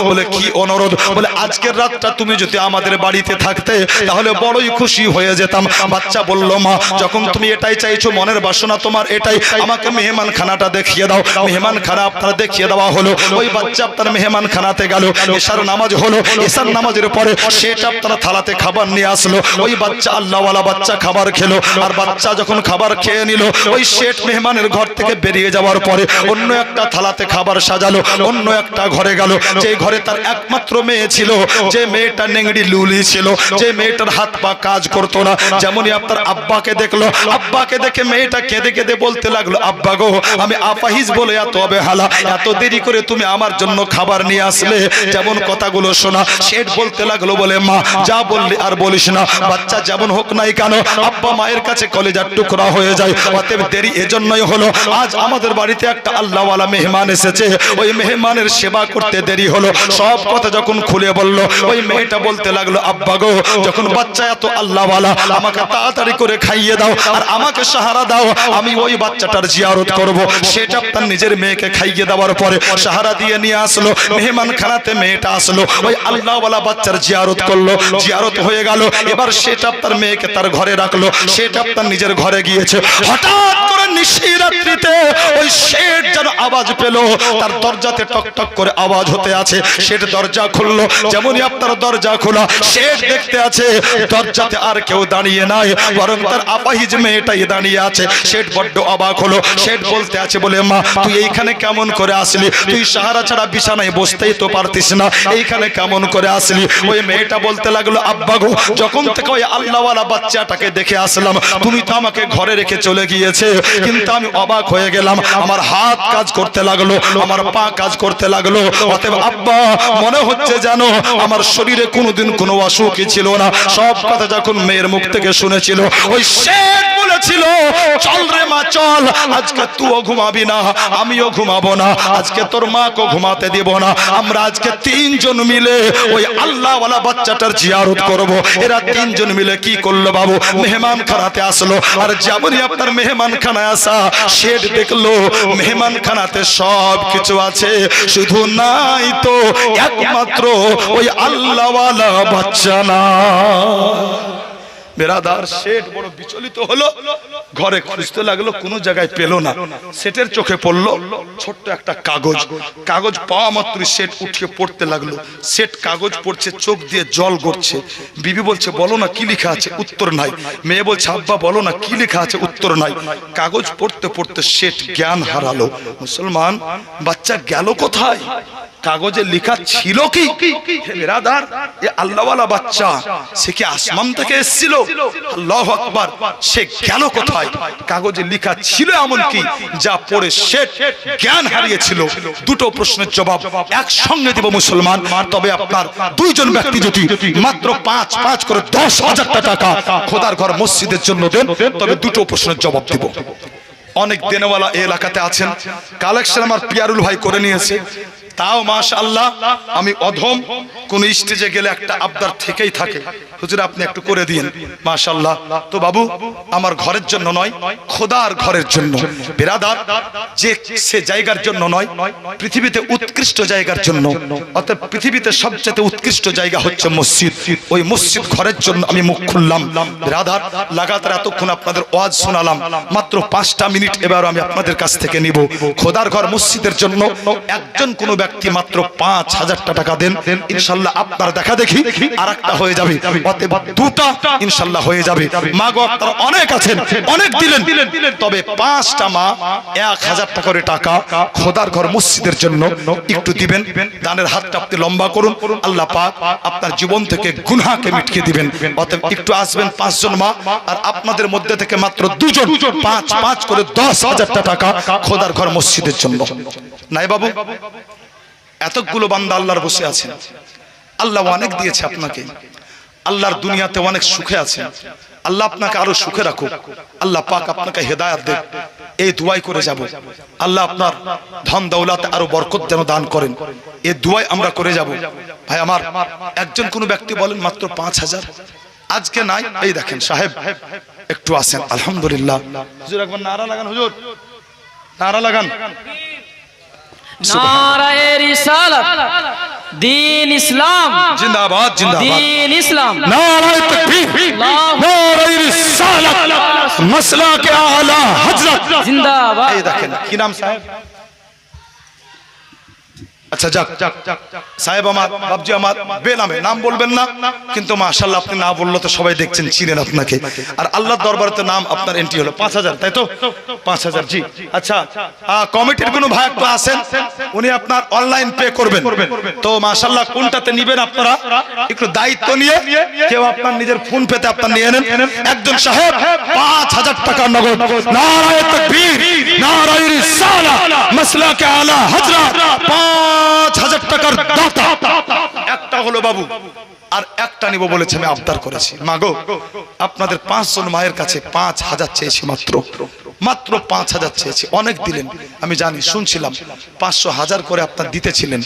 বলে কি অনুরোধ? বলে আজকের রাতটা তুমি যদি আমাদের বাড়িতে থাকতে তাহলে বড়ই খুশি হয়ে যেতাম। বাচ্চা বলল, মা যখন তুমি এটাই চাইছো, মনের বাসনা তোমার এটাই, আমাকে মেহমান খানাটা দেখিয়ে দাও। মেহমান খানা আপনার দেখিয়ে দেওয়া হলো। ওই বাচ্চা আপনার মেহমান খানাতে গেল। এশার নামাজ হলো। এশার নামাজের পরে সেটা আপনার থালাতে খাবার নিয়ে আসলো। ওই বাচ্চা আল্লাহওয়ালা বাচ্চা খাবার খেলো। আর বাচ্চা যখন খাবার খেয়ে নিল, ওই শেঠ মেহমানের ঘর থেকে বেরিয়ে যাওয়ার পরে অন্য একটা থালাতে খাবার সাজালো, অন্য একটা ঘরে গেল, যে ঘরে তার একমাত্র মেয়ে ছিল, যে মেয়েটা নেংড়ি লুলি ছিল, যে মেয়েটার হাত পা কাজ করতো না। যেমনই আপনার আব্বাকে দেখলো, আব্বাকে দেখে মেয়েটা কেঁদে কেঁদে বলতে লাগলো, আব্বা গো আমি আপাহিজ বলে এত অবহেলা, এত দেরি করে তুমি আমার জন্য খাবার নিয়ে আসলে। যেমন কথাগুলো শোনা, শেঠ বলতে লাগলো, বলে মা যা বললি আর বলিস না। বাচ্চা যেমন হোক নাই কেন আব্বা মায়ের কাছে কলিজার টুকরা হয়ে যায়। অতএব দেরি এজন্যই হলো, আজ আমাদের বাড়িতে একটা আল্লাহওয়ালা মেহমান এসেছে, ওই মেহমানের সেবা করতে দেরি হলো। সব কথা যখন খুলে বলল, ওই মেয়েটা বলতে লাগলো, আব্বা গো, যখন বাচ্চা এত আল্লাহওয়ালা, আমাকে তাড়াতাড়ি করে খাইয়ে দাও আর আমাকে সাহারা দাও, আমি ওই বাচ্চাটার জিয়ারত করব। সেটা তার নিজের মেয়েকে খাইয়ে দেওয়ার পরে সাহারা দিয়ে নিয়ে আসলো মেহমান খানাতে, মেয়েটা আসলো, ওই আল্লাহওয়ালা বাচ্চার জিয়ারত করলো, জিয়ারত হয়ে গেল। এবার সেটা তার মেয়েকে তার ঘরে রাখলো, সেটা তার নিজের ঘরে গিয়েছে। হঠাৎ করে নিশিরাত্রিতে ওই শেঠ যেন আওয়াজ পেল, তার দরজাতে টক টক করে আওয়াজ হতে আছে। শেঠ দরজা খুললো, যেমনই আপনার দরজা খোলা, শেঠ দেখতে আছে দরজাতে আর কেউ দাঁড়িয়ে নাই, বরং তার আপাহিজ মেয়েটাই দাঁড়িয়ে আছে। শেঠ বড্ড অবাক হলো। শেঠ বলতে আছে, বলে মা তুই এইখানে কেমন করে আসলি? তুই সাহারা ছাড়া বিছানায় বসতেই তো পারতিস না, এইখানে কেমন করে আসলি? ওই মেয়েটা বলতে লাগলো, আব্বা গো, যখন থেকে ওই আল্লাহওয়ালা বাচ্চাটাকে দেখে আসলাম, তুমি তো আমাকে ঘরে রেখে চলে গিয়েছে, কিন্তু আমি অবাক হয়ে গেলাম। আমার হাত কাজ করতে লাগলো, আমার পা কাজ করতে লাগলো। অতএব আব্বা, মনে হচ্ছে জানো আমার শরীরে কোনোদিন কোনো অসুখই ছিল না। সব কথা যখন মেয়ের মুখ থেকে শুনেছিল, ওই শেখ বলেছিল, চল রে মা চল, আজকে তুইও ঘুমাবি না, আমিও ঘুমাবো না, আজকে তোর মাকেও ঘুমাতে দিব না, আমরা আজকে তিনজন মিলে ওই আল্লাহওয়ালা বাচ্চাটার জিয়ারত করব। এরা তিনজন মিলে কি করলো বাবু, মেহমান খানাতে আসলো। আর যেমনই আপনার মেহমান খানায় আসা, শেঠ দেখলো মেহমান খানাতে সব কিছু আছে, শুধু নাই তো একমাত্র ওই আল্লাহওয়ালা বাচ্চা না। বেরাদার, শেঠ বড় বিচলিত হলো, ঘরে খুঁজতে লাগলো, কোনো জায়গায় পেল না। শেঠের চোখে পড়লো ছোট্ট একটা কাগজ। কাগজ পাওয়া মাত্র শেঠ উঠিয়ে পড়তে লাগলো। শেঠ কাগজ পড়ছে, চোখ দিয়ে জল গড়ছে। বিবি বলছে, বলো না কি লেখা আছে? উত্তর নাই। মেয়ে বলছে, আব্বা বলো না কি লেখা আছে? উত্তর নাই। কাগজ পড়তে পড়তে শেঠ জ্ঞান হারালো। মুসলমান, বাচ্চা গেল কোথায়? কাগজে লেখা ছিল কি? হে বিরাদার, এই আল্লাহওয়ালা বাচ্চা সে কি আসমান থেকে এসেছিল? আল্লাহু আকবার, সে গেল কোথায়? কাগজে লেখা ছিল এমন কি যা পড়ে শেঠ জ্ঞান হারিয়েছিল। দুটো প্রশ্নের জবাব একসঙ্গে দেব মুসলমান। তবে আপনার দুইজন ব্যক্তি যদি মাত্র 5 করে 10,000 টাকা খোদার ঘর মসজিদের জন্য দেন, তবে দুটো প্রশ্নের জবাব দেব। অনেক দেনওয়ালা এই এলাকাতে আছেন, কালেকশন আমার পিয়ারুল ভাই করে নিয়েছে। তাও মাশাআল্লাহ, আমি অধম কোন স্টেজে গেলে একটা আবদার থেকেই থাকে, হুজুর আপনি একটু করে দিন। মাশাআল্লাহ। তো বাবু, আমার ঘরের জন্য নয়, খোদার ঘরের জন্য। বিরাদার, যে সে জায়গার জন্য নয়, পৃথিবীতে উৎকৃষ্ট জায়গার জন্য। অর্থাৎ পৃথিবীতে সবচেয়ে উৎকৃষ্ট জায়গা হচ্ছে মসজিদ। ওই মসজিদ ঘরের জন্য আমি মুখ খুললাম। বিরাদার, লাগাতার এতক্ষণ আপনাদের ওয়াজ শোনালাম, মাত্র 5টা মিনিট এবার আমি আপনাদের কাছ থেকে নিব। খোদার ঘর মসজিদের জন্য একজন কোন ব্যক্তি মাত্র 5,000 টাকা দেন, ইনশাআল্লাহ আপনার দেখা দেখি আর একটা হয়ে যাবে। অতএব দুটা ইনশাআল্লাহ হয়ে যাবে। মা গো, আপনারা অনেক আছেন, অনেক দিলেন, তবে 5টা মা 1,000 টাকা করে টাকা খোদার ঘর মসজিদের জন্য একটু দিবেন। দানের হাতটা আপনি লম্বা করুন, আল্লাহ পাক আপনার জীবন থেকে গুনাহকে মিটিয়ে দিবেন। অতএব একটু আসবেন 5 জন মা, আর আপনাদের মধ্যে থেকে মাত্র 2 জন 5 করে 10,000 টাকা খোদার ঘর মসজিদের জন্য। নাই বাবু, এতগুলো বান্দা আল্লাহর বসে আছেন, আল্লাহ অনেক দিয়েছে আপনাকে, আল্লাহর দুনিয়াতে অনেক সুখে আছেন। আল্লাহ আপনাকে আরো সুখে রাখুক, আল্লাহ পাক আপনাকে হেদায়েত দেন, এই দুয়াই করে যাব। আল্লাহ আপনার ধন দৌলতে আরো বরকত যেন দান করেন, এই দুয়াই আমরা করে যাব। ভাই আমার, একজন কোন ব্যক্তি বলেন মাত্র 5,000 আজকে নাই। এই দেখেন সাহেব, একটু আসেন। আলহামদুলিল্লাহ। হুজুর একবার নারা লাগান, হুজুর নারা লাগান। নারায়ে রিসালাত, দ্বীন ইসলাম জিন্দাবাদ, জিন্দাবাদ। দ্বীন ইসলাম, নারায়ে তাকবীর, নারায়ে রিসালাত, মাসলাকে আলা হযরত জিন্দাবাদ। এই দেখেন কি নাম সাহেব? আচ্ছা যাক, সাহেব আমার, বাবজি আমার, বেনামে নাম বলবেন না, কিন্তু মাশাআল্লাহ আপনি না বললে তো সবাই দেখছেন চিনেন আপনাকে। আর আল্লাহর দরবারে নাম আপনার এন্ট্রি হলো 5,000, তাই তো? 5,000, জি। আচ্ছা, কমিটির কোনো ভাই একটু আসেন, উনি আপনার অনলাইন পে করবেন। তো মাশাআল্লাহ কোনটাতে নেবেন আপনারা একটু দায়িত্ব নিয়ে, কেউ আপনার নিজের ফোন পেতে আপনার নিয়ে নেন। একজন সাহেব 5,000 টাকা নগদ। নারায়ে তাকবীর, নারায়ে রিসালাত মাসলাকে আলা হযরত 5000 টাকার দাতা একটা হলো বাবু আর একটা নিব বলেছে আমি আবদার করেছি মাগো আপনাদের 5 জন মায়ের কাছে 5000 চেয়েছি মাত্র 5000 চেয়েছি অনেক দিলেন আমি জানি শুনছিলাম 500,000 করে আপনারা দিতেছিলেন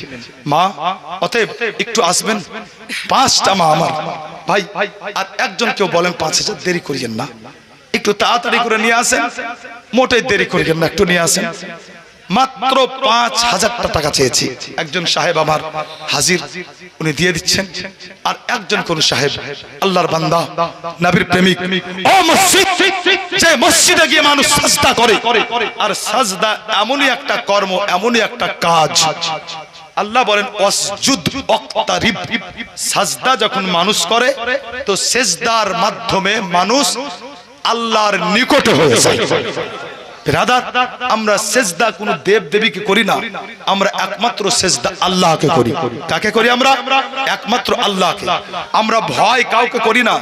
মা অতএব একটু আসবেন 5টা মা আমার ভাই আর একজন কেউ বলেন 5000 দেরি করিয়েন না একটু তাড়াতাড়ি করে নিয়ে আসেন মোটেই দেরি করিয়েন না একটু নিয়ে আসেন মাত্র 5000 টাকা চেয়েছি একজন সাহেব আমার হাজির উনি দিয়ে দিচ্ছেন আর একজন কোন সাহেব আল্লাহর বান্দা নবীর প্রেমিক ও মসজিদ যে মসজিদে গিয়ে মানুষ সাজদা করে আর সাজদা এমনই একটা কর্ম এমনই একটা কাজ আল্লাহ বলেন ওয়াসজুদ ওয়াক্তারিব সাজদা যখন মানুষ করে তো সিজদার মাধ্যমে মানুষ আল্লাহর নিকটে হয়ে যায় বিরাদার আমরা সিজদা কোন দেব দেবীকে করি না আমরা একমাত্র সিজদা আল্লাহকে করি কাকে করি আমরা একমাত্র আল্লাহকে আমরা ভয় কাউকে করি না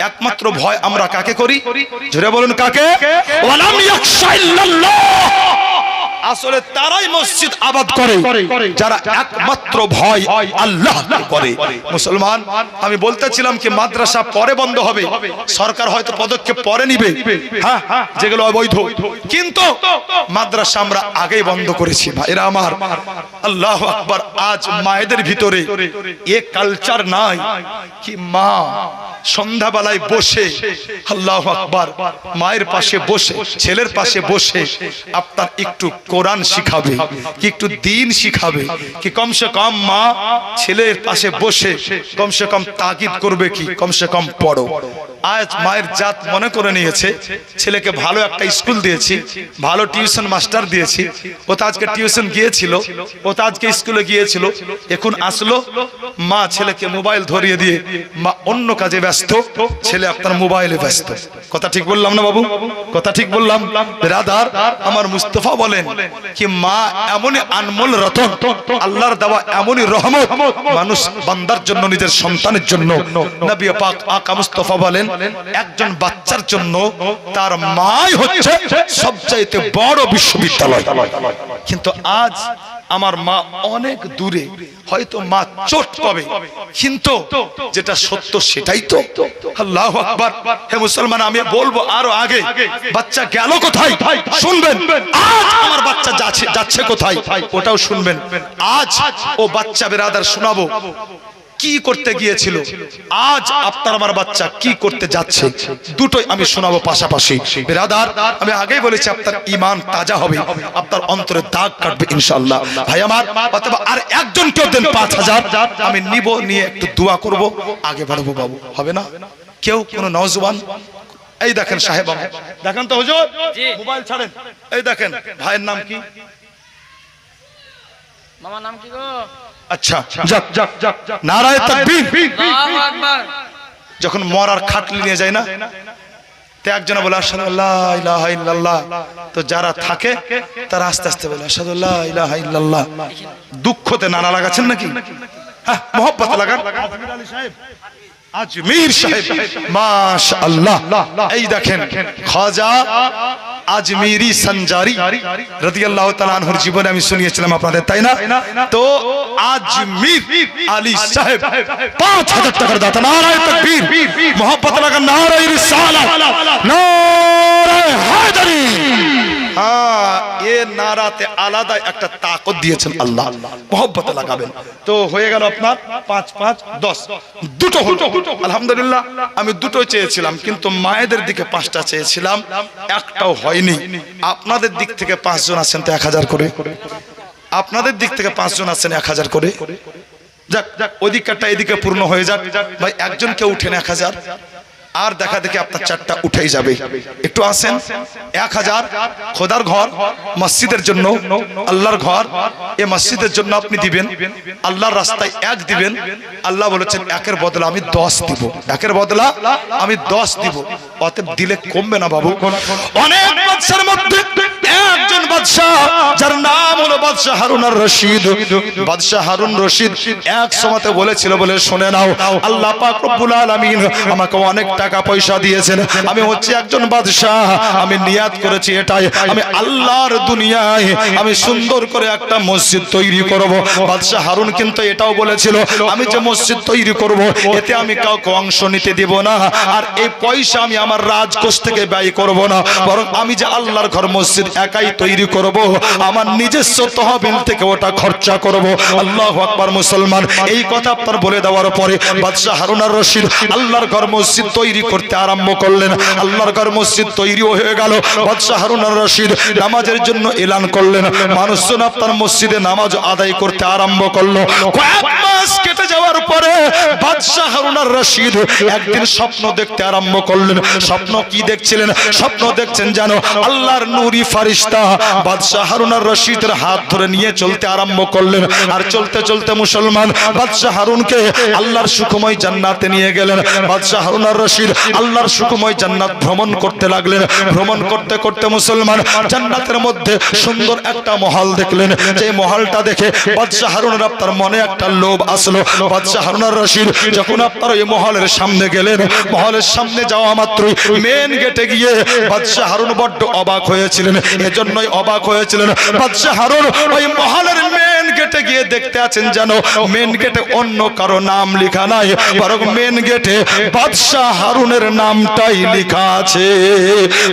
একমাত্র ভয় আমরা কাকে করি জোরে বলুন কাকে ওয়ালাম ইয়াখশা ইল্লাল্লাহ আসলে তারাই মসজিদ আবাদ করে যারা একমাত্র ভয় আল্লাহকে করে মুসলমান আমি বলতেছিলাম কি মাদ্রাসা পরে বন্ধ হবে সরকার হয়তো পদক্ষেপ পরে নিবে হ্যাঁ যেগুলো অবৈধ কিন্তু মাদ্রাসা আমরা আগেই বন্ধ করেছি ভাইরা আমার আল্লাহু আকবার আজ মায়েদের ভিতরে এই কালচার নাই কি মা সন্ধ্যাবেলায় বসে আল্লাহু আকবার মায়ের পাশে বসে ছেলের পাশে বসে আপনার একটু কোরআন শিখাবে কি একটু দ্বীন শিখাবে কি কমসে কম মা ছেলের পাশে বসে কমসে কম তাকিদ করবে কি কমসে কম পড়ো আজ মায়ের জাত মনে করে নিয়েছে ছেলেকে ভালো একটা স্কুল দিয়েছি ভালো টিউশন মাস্টার দিয়েছি ও তো আজকে টিউশন গিয়েছিল ও তো আজকে স্কুলে গিয়েছিল এখন আসলো মা ছেলেকে মোবাইল ধরিয়ে দিয়ে মা অন্য কাজে ব্যস্ত ছেলে আপনার মোবাইলে ব্যস্ত কথা ঠিক বললাম না বাবু কথা ঠিক বললাম বিরাদার আমার মুস্তাফা বলেন কি মা এমনই আনমোল রতন আল্লাহর দেওয়া এমনই রহমত মানুষ বান্দার জন্য নিজের সন্তানের জন্য নবী পাক আকা মুস্তাফা বলেন একজন বাচ্চার জন্য তার মাই হচ্ছে সবচাইতে বড় বিশ্ববিদ্যালয় কিন্তু আজ আমার মা অনেক দূরে হয়তো মা চোট পাবে কিন্তু যেটা সত্য সেটাই তো আল্লাহু আকবার হে মুসলমান আমি বলবো আরো আগে বাচ্চা গেল কোথায় শুনবেন আজ আমার বাচ্চা যাচ্ছে কোথায় ওটাও শুনবেন আজ ও বাচ্চা বিরাদার শোনাবো কি করতে গিয়েছিল আজ আপনার আমার বাচ্চা কি করতে যাচ্ছে দুটোই আমি শোনাবো পাশাপাশি বিরাদার আমি আগেই বলেছি আপনার ঈমান তাজা হবে আপনার অন্তরে দাগ কাটবে ইনশাআল্লাহ ভাই আমার অথবা আর একজন কেউ দেন 5000 আমি নিব নিয়ে একটু দোয়া করব আগে বাড়বো বাবু হবে না কেউ কোন নওজওয়ান এই দেখেন সাহেব দেখেন তো হুজুর মোবাইল ছাড়েন এই দেখেন ভাইয়ের নাম কি মামার নাম কি গো আচ্ছা যাক যাক যাক নারায়ে তাকবীর আল্লাহু আকবার যখন মরার খাটলি নিয়ে যায় না তে একজনে বলে আশহাদু আল্লা ইলাহা ইল্লাল্লাহ তো যারা থাকে তারা আস্তে আস্তে বলে আশহাদু আল্লা ইলাহা ইল্লাল্লাহ দুঃখতে নানা লাগাচ্ছেন নাকি হ্যাঁ মোহব্বত লাগান আজমির আলী সাহেব আজমির সাহেব মাশাআল্লাহ এই দেখেন খাজা আজমিরি সঞ্জারি রাদিয়াল্লাহু তাআলা আনহুর জীবনে আমি শুনিয়েছিলাম আপনাদের তাই না তো আজমির আলী সাহেব 5000 টাকার দাতা নারায়ে তাকবীর মোহব্বত লাগান নারায়ে রিসালাত নারায়ে হায়দারি হ্যাঁ এ নারাতে আলাদা একটা তাকত দিয়েছেন আল্লাহ মোহব্বত লাগাবেন তো হয়ে গেল আপনার 5 5 10 দুটো হলো আলহামদুলিল্লাহ আমি দুটো চেয়েছিলাম কিন্তু মায়েদের দিকে 5টা চেয়েছিলাম একটাও হয়নি আপনাদের দিক থেকে 5 জন আছেন তো 1000 করে আপনাদের দিক থেকে 5 জন আছেন 1000 করে যাক যাক ওদিকটা এদিকে পূর্ণ হয়ে যাক ভাই একজন কেউ উঠেন 1000 আর দেখা দেখি আপনার 4টা উঠেই যাবে একটু আসেন 1000 খোদার ঘর মসজিদের জন্য আল্লাহর ঘর এই মসজিদের জন্য আপনি দিবেন আল্লাহর রাস্তায় 1 দিবেন আল্লাহ বলেছেন 1 এর বদলা আমি 10 দিব 1 এর বদলা আমি 10 দিব অতএব দিলে কমবে না বাবু অনেক বাচ্চার মধ্যে একজন বাদশা যার নাম হলো বাদশা হারুন আর রশিদ। বাদশা হারুন রশিদ এক সময়তে বলেছিল, বলে শুনে নাও, আল্লাহ পাক রব্বুল আলামিন আমাকে অনেক টাকা পয়সা দিয়েছেন, আমি হচ্ছে একজন বাদশা, আমি নিয়াত করেছি এটাই, আমি আল্লাহর দুনিয়ায় আমি সুন্দর করে একটা মসজিদ তৈরি করব। বাদশা হারুন কিন্তু এটাও বলেছিল, আমি যে মসজিদ তৈরি করব এতে আমি কাউকে অংশ নিতে দেব না, আর এই পয়সা আমি আমার রাজকোষ থেকে ব্যয় করব না, বরং আমি যে আল্লাহর ঘর মসজিদ একাই তৈরি করব, আমার নিজস্ব তহবিল থেকে ওটা খরচা করব। আল্লাহু আকবার। মুসলমান, এই কথা আপনার বলে দেওয়ার পরে বাদশা হারুন আর রশিদ আল্লাহর ঘর মসজিদ তৈরি করতে আরম্ভ করলেন। আল্লাহর ঘর মসজিদ তৈরিও হয়ে গেল। বাদশা হারুন আর রশিদ নামাজের জন্য এলান করলেন, মানুষজন আপনার মসজিদে নামাজ আদায় করতে আরম্ভ করলো। কয়েক মাস কেটে যাওয়ার পরে বাদশা হারুন আর রশিদ একদিন স্বপ্ন দেখতে আরম্ভ করলেন। স্বপ্ন কি দেখছিলেন? স্বপ্ন দেখছেন জানো, আল্লাহর নূরি ফারিস্তা বাদশা হারুন আর রশিদের হাত ধরে নিয়ে চলতে আরম্ভ করলেন। আর চলতে চলতে মুসলমান বাদশা হারুনকে আল্লাহর সুখময় জান্নাতে নিয়ে গেলেন। বাদশা হারুন আর রশিদ আল্লাহর সুখময় জান্নাত ভ্রমণ করতে লাগলেন। ভ্রমণ করতে করতে মুসলমান জান্নাতের মধ্যে সুন্দর একটা মহল দেখলেন। যে মহলটা দেখে বাদশা হারুনের আপনার মনে একটা লোভ আসলো। বাদশা হারুন আর রশিদ যখন আপনার ওই মহলের সামনে গেলেন, মহলের সামনে যাওয়া মাত্রই মেন গেটে গিয়ে বাদশা হারুন বড্ড অবাক হয়েছিলেন। এজন্যই অবাক হয়েছিলেন, বাদশা হারুন ওই মহলের মেন গেটে গিয়ে দেখতে আছেন জানো, মেন গেটে অন্য কারো নাম লেখা নাই, বরং মেন গেটে বাদশা হারুনের নামটাই লেখা আছে।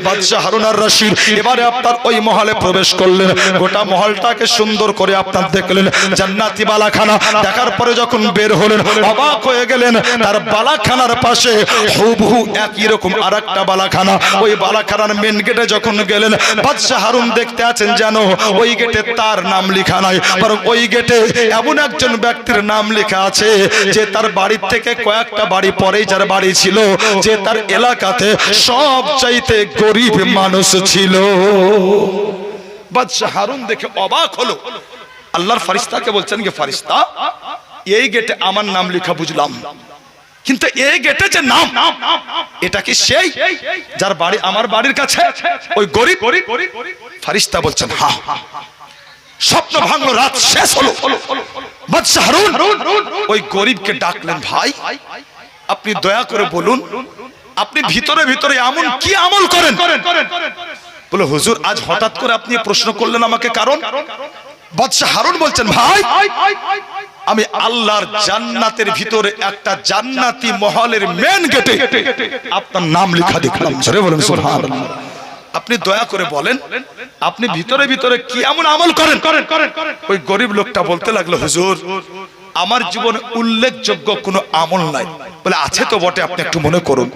বাদশা হারুন আর রশিদ এবারে আপনার ওই মহলে প্রবেশ করলেন। গোটা মহলটাকে সুন্দর করে আপনার দেখলেন, জান্নাতি বালাখানা। দেখার পরে যখন বের হলেন অবাক হয়ে গেলেন, তার বালাখানার পাশে হুবহু একই রকম আরেকটা বালাখানা। ওই বালাখানার মেন গেটে যখন গেলেন, বাদশা হারুন দেখতে আছেন জানো, ওই গেটে তার নাম লেখা নাই, বরং ওই গেটে এমন একজন ব্যক্তির নাম লেখা আছে যে তার বাড়ির থেকে কয়েকটা বাড়ি পরেই যার বাড়ি ছিল, যে তার এলাকাতে সবচাইতে গরিব মানুষ ছিল। বাদশা হারুন দেখে অবাক হলো। আল্লাহর ফারিস্তাকে বলছেন, গে ফারিস্তা, এই গেটে আমার নাম লেখা বুঝলাম, কিন্তু এই গেটে যে নাম, এটা কি সেই যার বাড়ি আমার বাড়ির কাছে, ওই গরিব? ফারিস্তা বলছেন, হ্যাঁ। স্বপ্ন ভাঙলো, রাত শেষ হলো। বাদশা হারুন ওই গরিবকে ডাকলেন, ভাই আপনি দয়া করে বলুন, আপনি ভিতরে ভিতরে এমন কি আমল করেন? বলে, হুজুর আজ হঠাৎ করে আপনি প্রশ্ন করলেন আমাকে, কারণ? বাদশা হারুন বলছেন, ভাই আমি আল্লাহর জান্নাতের ভিতরে একটা জান্নাতি মহলের মেন গেটে আপনার নাম লেখা দেখলাম। জোরে বলেন সুবহানাল্লাহ। আপনি দয়া করে বলেন, আপনি ভিতরে ভিতরে কি এমন আমল করেন? ওই গরিব লোকটা বলতে লাগলো, হুজুর আমার জীবনে উল্লেখযোগ্য কোনো আমল নাই। বলে, আছে তো বটে, আপনি একটু মনে করুন।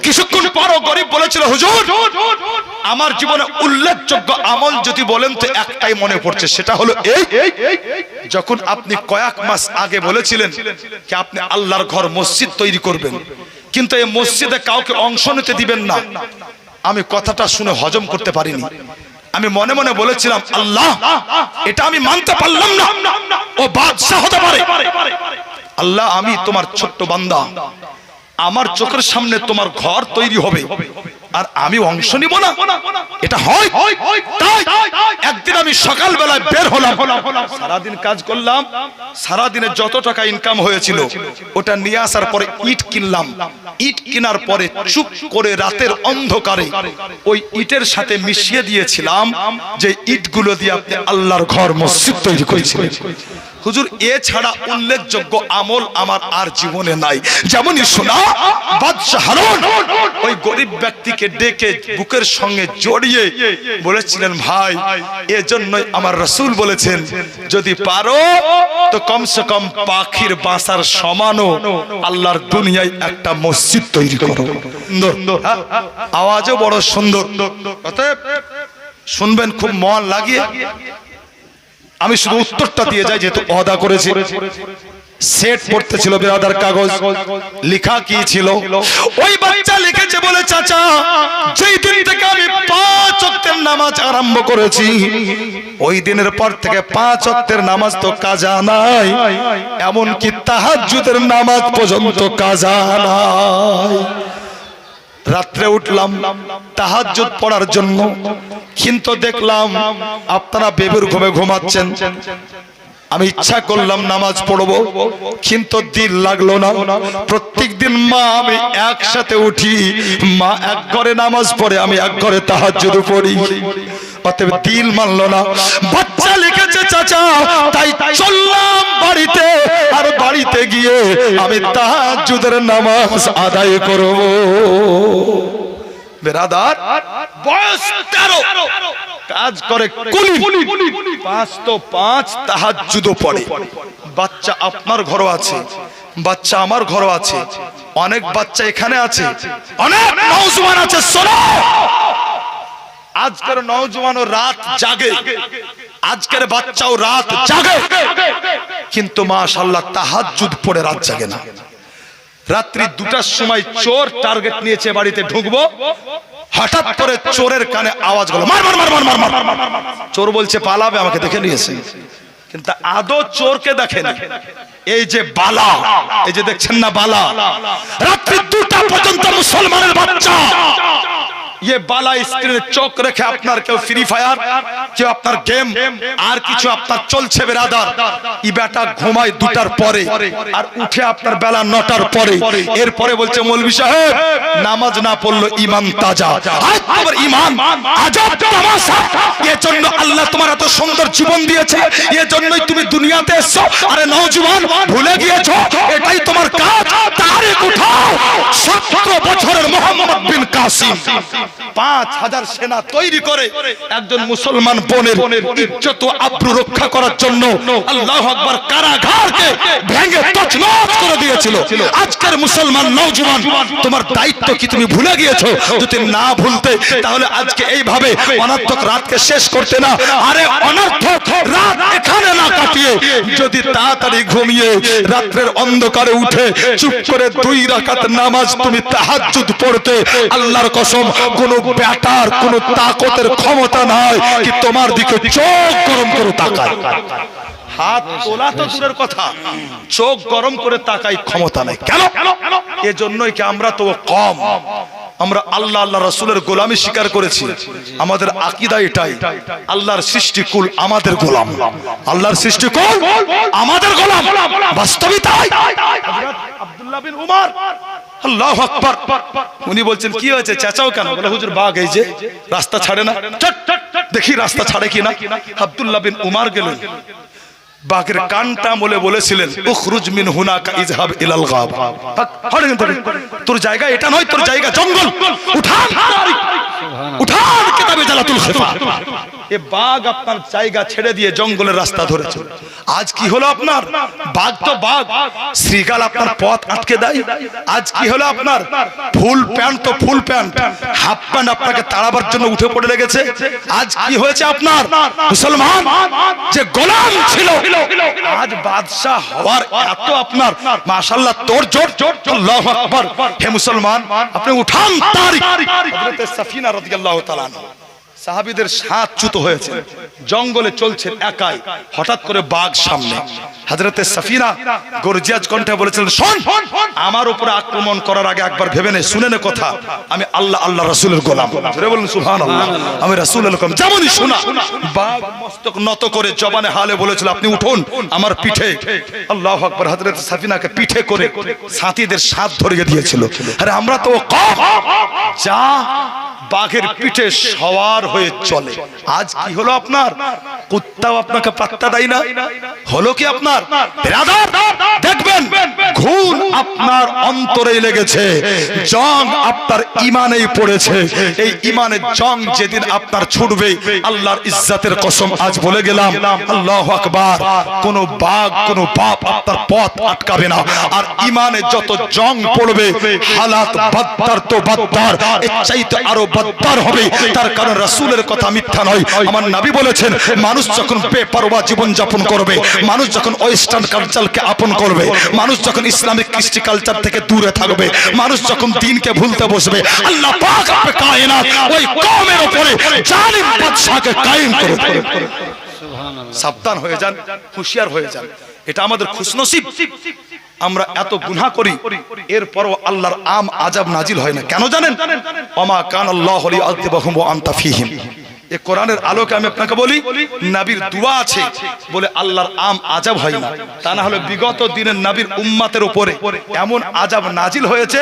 কিছুক্ষণ পরও গরিব বলেছিল, হুজুর আমার জীবনে উল্লেখযোগ্য আমল যদি বলেন তো একটাই মনে পড়ছে, সেটা হলো এই, যখন আপনি কয়েক মাস আগে বলেছিলেন কি আপনি আল্লাহর ঘর মসজিদ তৈরি করবেন, কিন্তু এই মসজিদে কাউকে অংশ নিতে দিবেন না। আমি কথাটা শুনে হজম করতে পারিনি। আমি মনে মনে বলেছিলাম, আল্লাহ এটা আমি মানতে পারলাম না, ও বাদশা হতে পারে। আল্লাহ আমি তোমার ছোট্ট বান্দা, আমার চোখের সামনে তোমার ঘর তৈরি হবে আর আমি অংশ নিব না, এটা হয়? তাই একদিন আমি সকালবেলায় বের হলাম, সারাদিন কাজ করলাম, সারাদিনে যত টাকা ইনকাম হয়েছিল ওটা নিয়ে আসার পরে ইট কিনলাম। ইট কেনার পরে চুপ করে রাতের অন্ধকারে ওই ইটের সাথে মিশিয়ে দিয়েছিলাম যে ইটগুলো দিয়ে আপনি আল্লাহর ঘর মসজিদ তৈরি করেছিলেন। হুজুর এছাড়া উল্লেখযোগ্য আমল আমার আর জীবনে নাই। যেমনই শোনা, বাদশা হারুন ওই গরিব ব্যক্তিকে ডেকে বুকের সঙ্গে জড়িয়ে বলেছিলেন, ভাই এজন্যই আমার রাসূল বলেছেন, যদি পারো তো কমসে কম পাখির বাসার সমানও আল্লাহর দুনিয়ায় একটা মসজিদ তৈরি করো। আওয়াজও বড় সুন্দর, অতএব শুনবেন খুব মন লাগিয়ে। আমি শুধু উত্তরটা দিয়ে যাই, যেহেতু ওয়াদা করেছি। সেট পড়তে ছিল বেরাদার কাগজ, লেখা কি ছিল? ওই বাচ্চা লিখেছে, বলে চাচা যেই দিন থেকে আমি 5 ওয়াক্তের নামাজ আরম্ভ করেছি, ওই দিনের পর থেকে 5 ওয়াক্তের নামাজ তো কাজা নাই, এমনকি তাহাজ্জুদের নামাজ পর্যন্ত কাজা নাই। রাত্রে উঠলাম তাহাজ্জুদ পড়ার জন্য, কিন্তু দেখলাম আপনারা বেবুর ঘুমে ঘুমাচ্ছেন। আমি ইচ্ছা করলাম নামাজ পড়বো, কিন্তু দিল লাগলো না। প্রত্যেকদিন মা আমি একসাথে উঠি, মা এক ঘরে নামাজ পড়ে, আমি এক ঘরে তাহাজ্জুদ পড়ি, অতএব দিল মানলো না। বাচ্চা লিখেছে চাচা, তাই চললাম বাড়িতে, আর বাড়িতে গিয়ে আমি তাহাজ্জুদের নামাজ আদায় করব। বেরাদার, বয়স 13, কাজ করে কুলি, 5 তো 5 তাহাজ্জুদও পড়ে। বাচ্চা আপনার ঘরও আছে, বাচ্চা আমার ঘরও আছে, অনেক বাচ্চা এখানে আছে, অনেক নওজওয়ান আছে। শোনো, আজকের নওজওয়ানও রাত জাগে, আজকের বাচ্চাও রাত জাগে, কিন্তু মাশাআল্লাহ তাহাজ্জুদ পড়ে রাত জাগে না। রাত্রি 2টার সময় চোর টার্গেট নিয়েছে, বাড়িতে ঢুকবো, হঠাৎ করে চোরের কানে আওয়াজ গেল, মার মার মার মার মার মার। চোর বলছে পালাবে, আমাকে দেখে নিয়েছে, কিন্তু আদৌ চোরকে দেখে না। এই যে বালা, এই যে দেখছেন না বালা, রাত্রি 2টা পর্যন্ত মুসলমানের বাচ্চা ये बाला स्क्रीने चोख रेखे आपनार केउ फ्री फायर केउ आपनार गेम আর কিছু আপনার চলছে বেরাদার। ই বেটা ঘুমায় 2টার পরে আর উঠে আপনার বেলা 9টার পরে, এরপরে বলছে মৌলভী সাহেব নামাজ না পড়লো ঈমান তাজা। আজ তোমার ঈমান আজব তামাশা। এর জন্য আল্লাহ তোমার এত সুন্দর জীবন দিয়েছে, এর জন্যই তুমি দুনিয়াতে এসেছো। আরে নওজওয়ান ভুলে গিয়েছো এটাই তোমার কাজ। তারিখ উঠাও, 17 বছরের মোহাম্মদ বিন কাসিম 5000 সেনা তৈরি করে একজন মুসলমান বোনের ইজ্জত ও আব্রু রক্ষা করার জন্য আল্লাহু আকবার কারাগারকে ভেঙে তছনছ করে দিয়েছিল। আজকের মুসলমান নওজওয়ান তোমার দায়িত্ব কি তুমি ভুলে গিয়েছো? যদি না ভুলতে তাহলে আজকে এইভাবে অনর্থক রাতকে শেষ করতে না। আরে অনর্থক রাত এখানে না কাটিয়ে যদি তাড়াতাড়ি ঘুমিয়ে রাতের অন্ধকারে উঠে চুপ করে 2 রাকাত নামাজ তুমি তাহাজ্জুদ পড়তে, আল্লাহর কসম কোন বেটার কোন তাকতের ক্ষমতা নাই কি তোমার দিকে চোখ গরম করে তাকায়। হাত তোলা তো দূরের কথা, চোখ গরম করে তাকাই ক্ষমতা নাই। কেন? এজন্যই কি আমরা তো কম, আমরা আল্লাহ আল্লাহ রাসূলের গোলামি স্বীকার করেছি। আমাদের আকীদা এটাই, আল্লাহর সৃষ্টিকুল আমাদের গোলাম, আল্লাহর সৃষ্টিকুল আমাদের গোলাম। বাস্তবিক তাই। হযরত আব্দুল্লাহ বিন উমর আল্লাহু আকবার, উনি বলছেন কি হয়েছে চেঁচাও কেন? বলে হুজুর বাঘ এই যে রাস্তা ছাড়ে না, দেখি রাস্তা ছাড়ে কিনা। আব্দুল্লাহ বিন উমর গেলেন, বাঘের কানটা মলে বলেছিলেন উখরুজ মিন হুনাকা ইযহাব ইলাল গাব, তোর জায়গা এটা নয়, তোর জায়গা জঙ্গল, উঠান উঠান কিতাবে জালাতুল খিফা। এ বাঘ আপনার জায়গা ছেড়ে দিয়ে জঙ্গলের রাস্তা ধরেছে। আজ কি হলো আপনার? বাঘ তো বাঘ, শ্রীগাল আপনার পথ আটকে দেয়। আজ কি হলো আপনার? ফুল প্যান্ট তো ফুল প্যান্ট, হাফ প্যান্ট আপনাকে তাড়াবার জন্য উঠে পড়ে লেগেছে। আজ কি হয়েছে আপনার? মুসলমান যে গোলাম ছিল আজ বাদশা হওয়ার এত আপনার মাশাআল্লাহ তোর জোর। আল্লাহু আকবার। হে মুসলমান আপনি উঠান তারিখ। হযরত সাফিনা রাদিয়াল্লাহু তাআলা সাহাবীদের সাতচ্যুত হয়েছে, জঙ্গলে চলছেন একাই, হঠাৎ করে বাঘ সামনে। হযরত সাফিনা গর্জিয়াজ কণ্ঠে বলেছিলেন শোন, আমার উপরে আক্রমণ করার আগে একবার ভেবে নে, শুনে নে কথা, আমি আল্লাহ আল্লাহ রাসূলের গোলাম। জোরে বলুন সুবহানাল্লাহ, আমি রাসূলের গোলাম। যেমনই শোনা বাঘ মস্তক নত করে জবানে হালে বলেছিল আপনি উঠুন আমার পিঠে। আল্লাহু আকবার। হযরত সাফিনাকে পিঠে করে সাথীদের সাথ ধরিয়ে দিয়েছিল। আরে আমরা তো কম যা বাঘের পিঠে সওয়ার হয়ে চলে। আজ কি হলো আপনার? কুত্তাও আপনাকে পাত্তা দেয় না। হলো কি আপনার? ব্রাদার দেখবেন ঘুণ আপনার অন্তরে লেগেছে, জং আপনার ঈমানেই পড়েছে। এই ঈমানের জং যেদিন আপনার ছুটবে আল্লাহর ইজ্জতের কসম আজ বলে গেলাম আল্লাহু আকবার, কোন বাঘ কোন বাপ আপনার পথ আটকাবে না। আর ঈমানে যত জং পড়বে হালাত বাদদার তো বাদদার, এর চাইতে আরো বাদদার হবে। তার কারণ রাসূলের কথা মিথ্যা নয়। আমার নবী বলেছেন মানুষ যখন বেপরোয়া জীবন যাপন করবে, মানুষ যখন ওয়েস্টার্ন কালচারকে আপন করবে, মানুষ যখন ইসলামিক কৃষ্টি কালচার থেকে দূরে থাকবে, মানুষ যখন দ্বীনকে ভুলতে বসবে, আল্লাহ পাক আপনি কায়নাত ওই কওমের উপরে জালিম বাদশাকে কায়েম করে দেবে। সুবহানাল্লাহ। সাবধান হয়ে যান, হুঁশিয়ার হয়ে যান, এটা আমাদের খুশনসিব। আমরা এত গুনাহ করি, এরপরও আল্লাহর আম আযাব নাজিল হয় না। কেন জানেন? ওমা কানাল্লাহু লিয়াযিবাহুম ওয়া আনতা ফীহিম। এই কোরআনের আলোকে আমি আপনাকে বলি, নবীর দোয়া আছে বলে আল্লাহর আম আযাব হয় না। তা না হলে বিগত দিনের নবীর উম্মতের উপরে এমন আযাব নাজিল হয়েছে,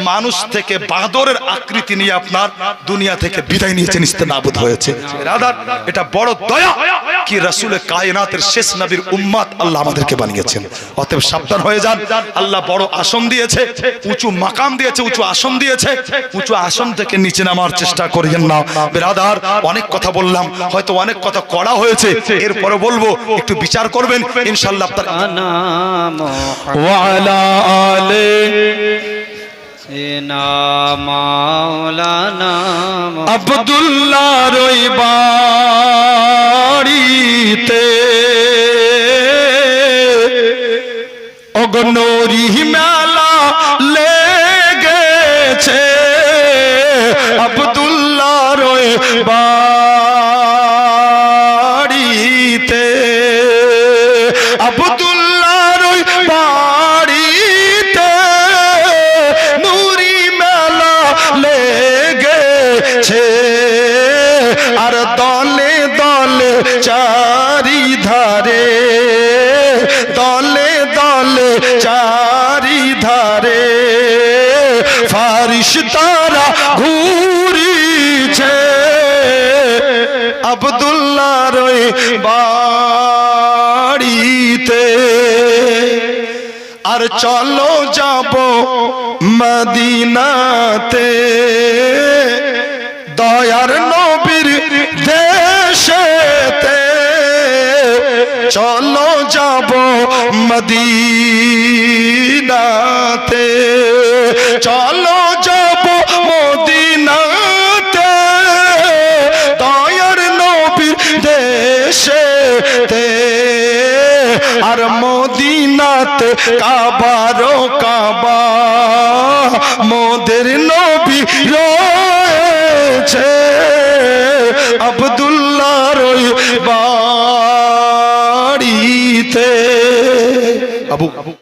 মানুষ থেকে বাদরের আকৃতি নিয়ে আপনার দুনিয়া থেকে বিদায় নিয়েছেন, ইস্তেনাবুদ হয়েছে। রাদার এটা বড় দয়া কি রাসূলে কায়নাতের শেষ নবীর উম্মত আল্লাহ আমাদেরকে বানিয়েছেন। অতএব সাবধান হয়ে যান। আল্লাহ বড় আসন দিয়েছে, উঁচু মাকাম দিয়েছে, উঁচু আসন দিয়েছে। উঁচু আসন থেকে নিচে নামার চেষ্টা করিয়েন না। বিরাদার, অনেক কথা বললাম, হয়তো অনেক কথা করা হয়েছে, এরপরে বলবো, একটু বিচার করবেন ইনশাআল্লাহ। ওয়ালা আলে সিনা মাওলানা আব্দুল্লাহ রই বাড়িতে অগনরি মেলা লেগেছে, আব্দুল্লাহ রই বাড়িতে, আব্দুল্লাহ রই বাড়িতে নুরি মেলা লেগেছে। আর দলে দলে চারিধারে, দলে দলে চারিধারে ফারিশতারা ঘুরিছে, আব্দুল্লাহ রই বাড়িতে। আর চলো যাব মদিনাতে, দয়ার নবীর দেশেতে। চলো যাব মদিনাতে, চলো যাব মদিনাতে, দয়ার নবীর দেশেতে। আর মদিনাতে কাবারো কাবা মোদের নবী রয়েছে, আব্দুল্লাহ রই বাড়িতে। আবু